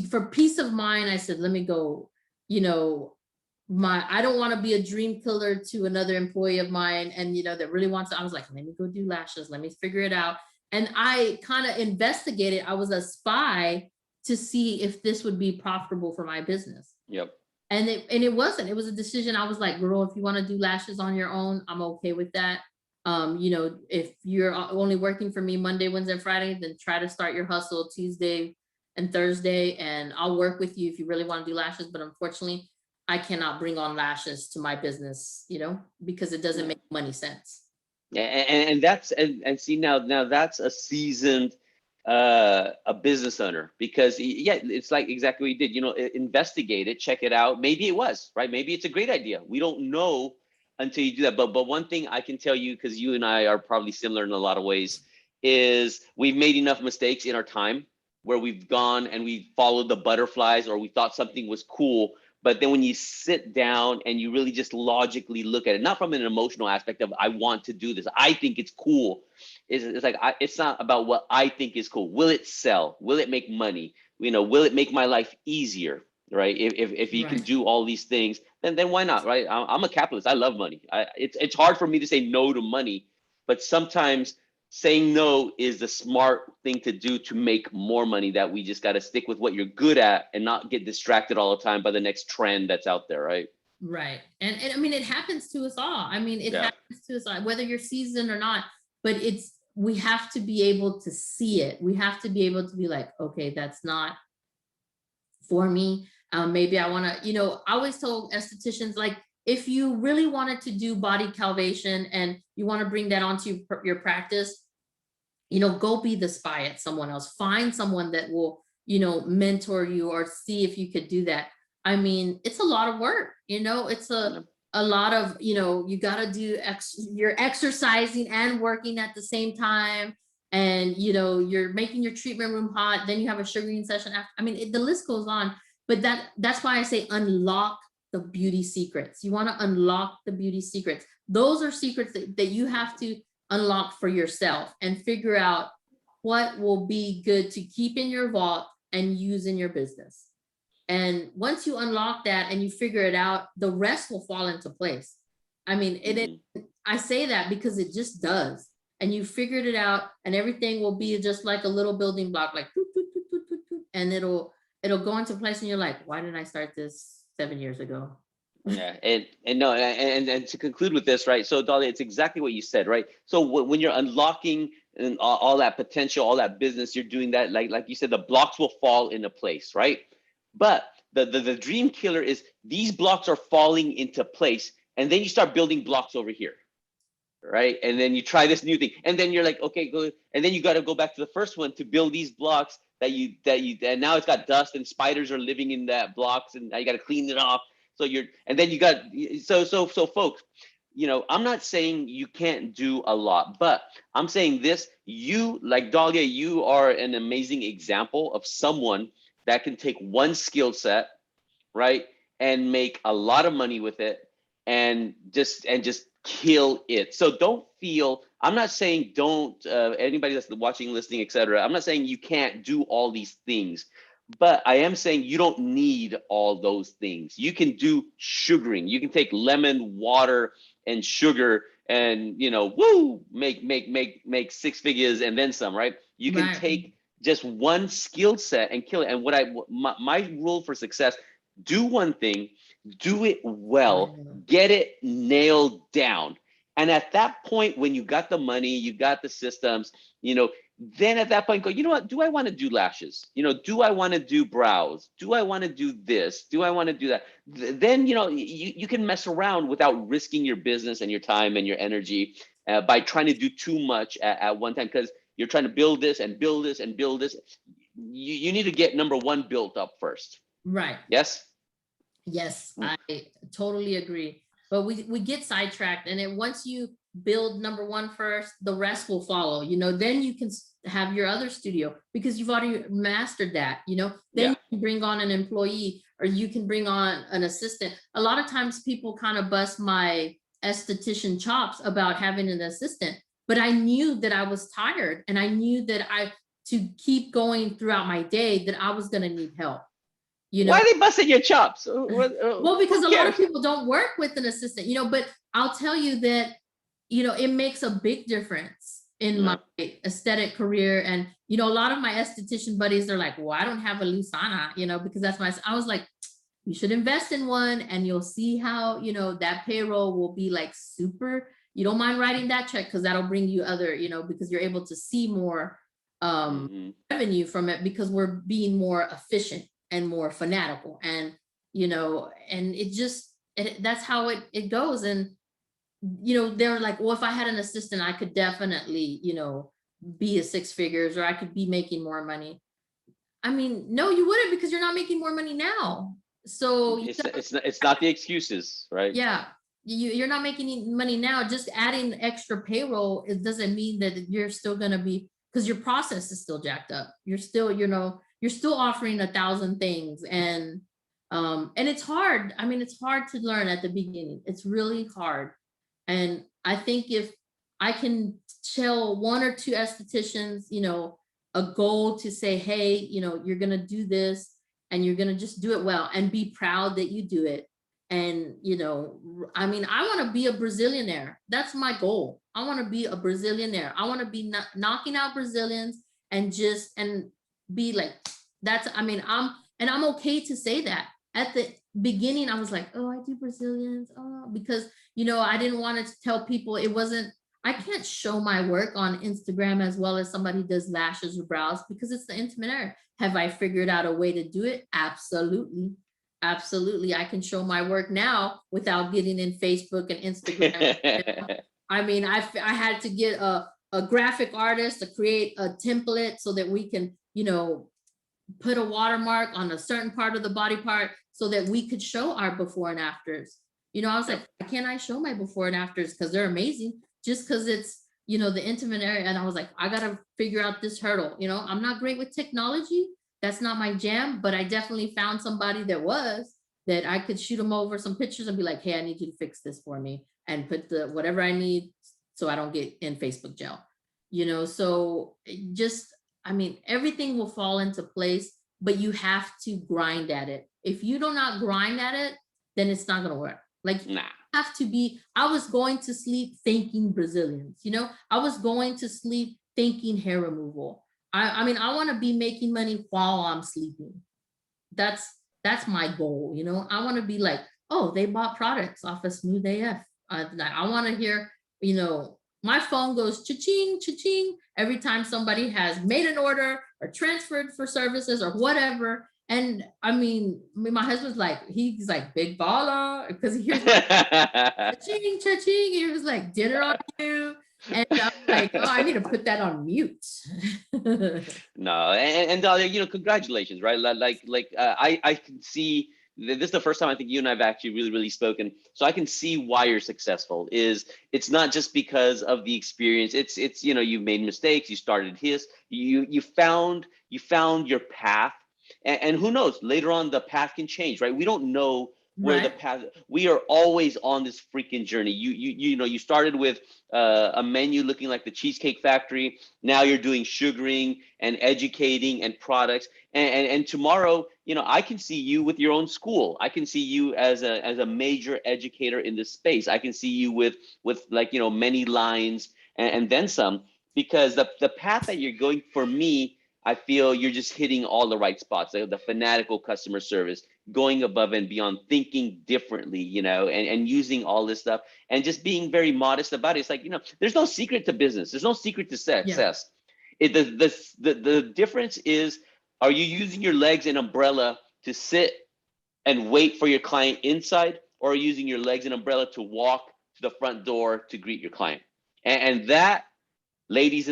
for peace of mind, I said, let me go, I don't want to be a dream killer to another employee of mine, and that really wants to. I was like, let me go do lashes, let me figure it out. And I kind of investigated. I was a spy to see if this would be profitable for my business. Yep. And it wasn't. It was a decision. I was like, girl, if you want to do lashes on your own, I'm okay with that. If you're only working for me Monday, Wednesday, Friday, then try to start your hustle Tuesday and Thursday, and I'll work with you if you really want to do lashes. But unfortunately, I cannot bring on lashes to my business, because it doesn't make money sense. Yeah, and that's and see, now that's a seasoned a business owner, because yeah, it's like exactly what you did. Investigate it, check it out. Maybe it was right. Maybe it's a great idea. We don't know until you do that. But one thing I can tell you, because you and I are probably similar in a lot of ways, is we've made enough mistakes in our time where we've gone and we followed the butterflies, or we thought something was cool. But then when you sit down and you really just logically look at it, not from an emotional aspect of I want to do this, I think it's cool. It's like it's not about what I think is cool. Will it sell? Will it make money? Will it make my life easier? Right? If you can do all these things, then why not? Right? I'm a capitalist. I love money. It's hard for me to say no to money, but sometimes saying no is the smart thing to do to make more money. That we just got to stick with what you're good at and not get distracted all the time by the next trend that's out there, right? Right. And I mean, it happens to us all. I mean, it happens to us all, whether you're seasoned or not, but we have to be able to see it. We have to be able to be like, okay, that's not for me. Maybe I want to, I always told estheticians, like, if you really wanted to do body calvation and you want to bring that onto your practice, go be the spy at someone else. Find someone that will, mentor you, or see if you could do that. I mean, it's a lot of work, it's a lot of, you got to do you're exercising and working at the same time. And, you're making your treatment room hot. Then you have a sugaring session after. I mean, the list goes on. But that's why I say unlock the beauty secrets. You want to unlock the beauty secrets. Those are secrets that you have to unlock for yourself and figure out what will be good to keep in your vault and use in your business. And once you unlock that and you figure it out, the rest will fall into place. I mean, I say that because it just does. And you figured it out, and everything will be just like a little building block, like toot, toot, toot, toot, toot, toot, and it'll go into place, and you're like, why didn't I start this 7 years ago? Yeah, and no, and to conclude with this, right? So, Dalia, it's exactly what you said, right? So when you're unlocking and all that potential, all that business, you're doing that, like you said, the blocks will fall into place, right? But the dream killer is these blocks are falling into place, and then you start building blocks over here, right? And then you try this new thing, and then you're like, okay, go, and then you got to go back to the first one to build these blocks and now it's got dust and spiders are living in that blocks, and now you got to clean it off. So and then you got, so folks, I'm not saying you can't do a lot, but I'm saying this, like Dalia, you are an amazing example of someone that can take one skill set, right, and make a lot of money with it, and just kill it. So don't feel, I'm not saying don't, anybody that's watching, listening, etc., I'm not saying you can't do all these things, but I am saying you don't need all those things. You can do sugaring. You can take lemon water and sugar and, make 6 figures and then some, right? You can take just one skill set and kill it. And my rule for success, do one thing, do it well, get it nailed down. And at that point, when you got the money, you got the systems, then at that point, go, you know what, do I want to do lashes? Do I want to do brows? Do I want to do this? Do I want to do that? Then, you can mess around without risking your business and your time and your energy by trying to do too much at one time, because you're trying to build this and build this and build this. You need to get number one built up first. Right. Yes? Yes, I totally agree. but we get sidetracked, and then once you build number one first, the rest will follow, then you can have your other studio because you've already mastered that, then Yeah. you can bring on an employee, or you can bring on an assistant. A lot of times people kind of bust my esthetician chops about having an assistant, but I knew that I was tired, and I knew that to keep going throughout my day, that I was going to need help. Why are they busting your chops? Well, because a lot of people don't work with an assistant, but I'll tell you that, it makes a big difference in my aesthetic career. And, a lot of my esthetician buddies are like, well, I don't have a Lusana, because that's I was like, you should invest in one, and you'll see how, that payroll will be like super. You don't mind writing that check because that'll bring you other, because you're able to see more revenue from it, because we're being more efficient and more fanatical, and and that's how it goes. And they're like, well, if I had an assistant, I could definitely be a six figures, or I could be making more money. I mean, no, you wouldn't, because you're not making more money now. So it's not the excuses, right? Yeah, you're not making money now. Just adding extra payroll, it doesn't mean that you're still going to be, because your process is still jacked up. You're still, you're still offering 1,000 things, and it's hard. I mean, it's hard to learn at the beginning. It's really hard. And I think if I can tell one or two estheticians, a goal to say, hey, you're going to do this, and you're going to just do it well, and be proud that you do it. And, I mean, I want to be a Brazilianaire. That's my goal. I want to be a Brazilianaire. I want to be knocking out Brazilians, and be like, I'm okay to say that. At the beginning, I was like, oh, I do Brazilians. Oh, because, I didn't want to tell people I can't show my work on Instagram as well as somebody does lashes or brows, because it's the intimate area. Have I figured out a way to do it? Absolutely. Absolutely. I can show my work now without getting in Facebook and Instagram. I mean, I had to get a graphic artist to create a template so that we can, put a watermark on a certain part of the body part so that we could show our before and afters. I was like, why can't I show my before and afters? Because they're amazing. Just because it's, the intimate area. And I was like, I got to figure out this hurdle. I'm not great with technology. That's not my jam, but I definitely found somebody that I could shoot them over some pictures and be like, hey, I need you to fix this for me, and put whatever I need so I don't get in Facebook jail. So I mean, everything will fall into place, but you have to grind at it. If you do not grind at it, then it's not going to work. Like, nah. Have to be, I was going to sleep thinking Brazilians, I was going to sleep thinking hair removal. I mean, I want to be making money while I'm sleeping. That's my goal. I want to be like, oh, they bought products off of Smooth AF. I want to hear, my phone goes cha-ching, cha-ching every time somebody has made an order or transferred for services or whatever. And I mean, my husband's like, he's like, big baller, because he hears cha-ching, cha-ching. He was like, dinner on you. And I'm like, oh, I need to put that on mute. No, and Dalia, congratulations, right? I can see this is the first time I think you and I've actually really spoken, so I can see why you're successful. It's not just because of the experience. It's you've made mistakes. You started you found your path, and who knows, later on the path can change, right? We don't know where the path. We are always on this freaking journey. You started with a menu looking like the Cheesecake Factory. Now you're doing sugaring and educating and products, and tomorrow, I can see you with your own school. I can see you as a major educator in this space. I can see you with like, many lines and then some, because the path that you're going, for me, I feel you're just hitting all the right spots. Like the fanatical customer service, going above and beyond, thinking differently, and using all this stuff, and just being very modest about it. It's like, there's no secret to business. There's no secret to success. Yeah. The difference is, are you using your legs and umbrella to sit and wait for your client inside, or are you using your legs and umbrella to walk to the front door to greet your client? And that, ladies,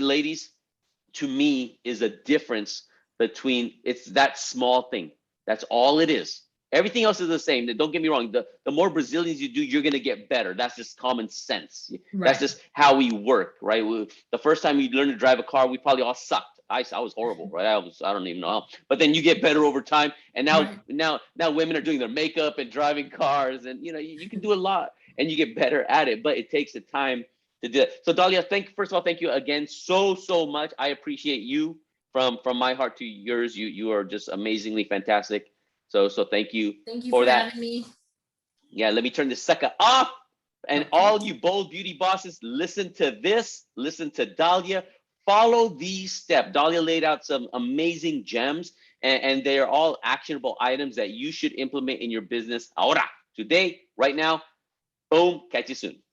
to me, is a difference between, it's that small thing. That's all it is. Everything else is the same. Don't get me wrong. The more Brazilians you do, you're gonna get better. That's just common sense. That's Right. just how we work, right? The first time you learn to drive a car, we probably all sucked. I was horrible, right? I don't even know how. But then you get better over time, and Right. now women are doing their makeup and driving cars, and you can do a lot, and you get better at it. But it takes the time to do it. So Dalia, first of all, thank you again so much. I appreciate you from my heart to yours. You are just amazingly fantastic. So thank you Thank you for for that. having me. Yeah, let me turn this sucker off. And Okay. all you bold beauty bosses, listen to this. Listen to Dalia. Follow these steps. Dalia laid out some amazing gems, and they are all actionable items that you should implement in your business. Ahora, today, right now. Boom. Catch you soon.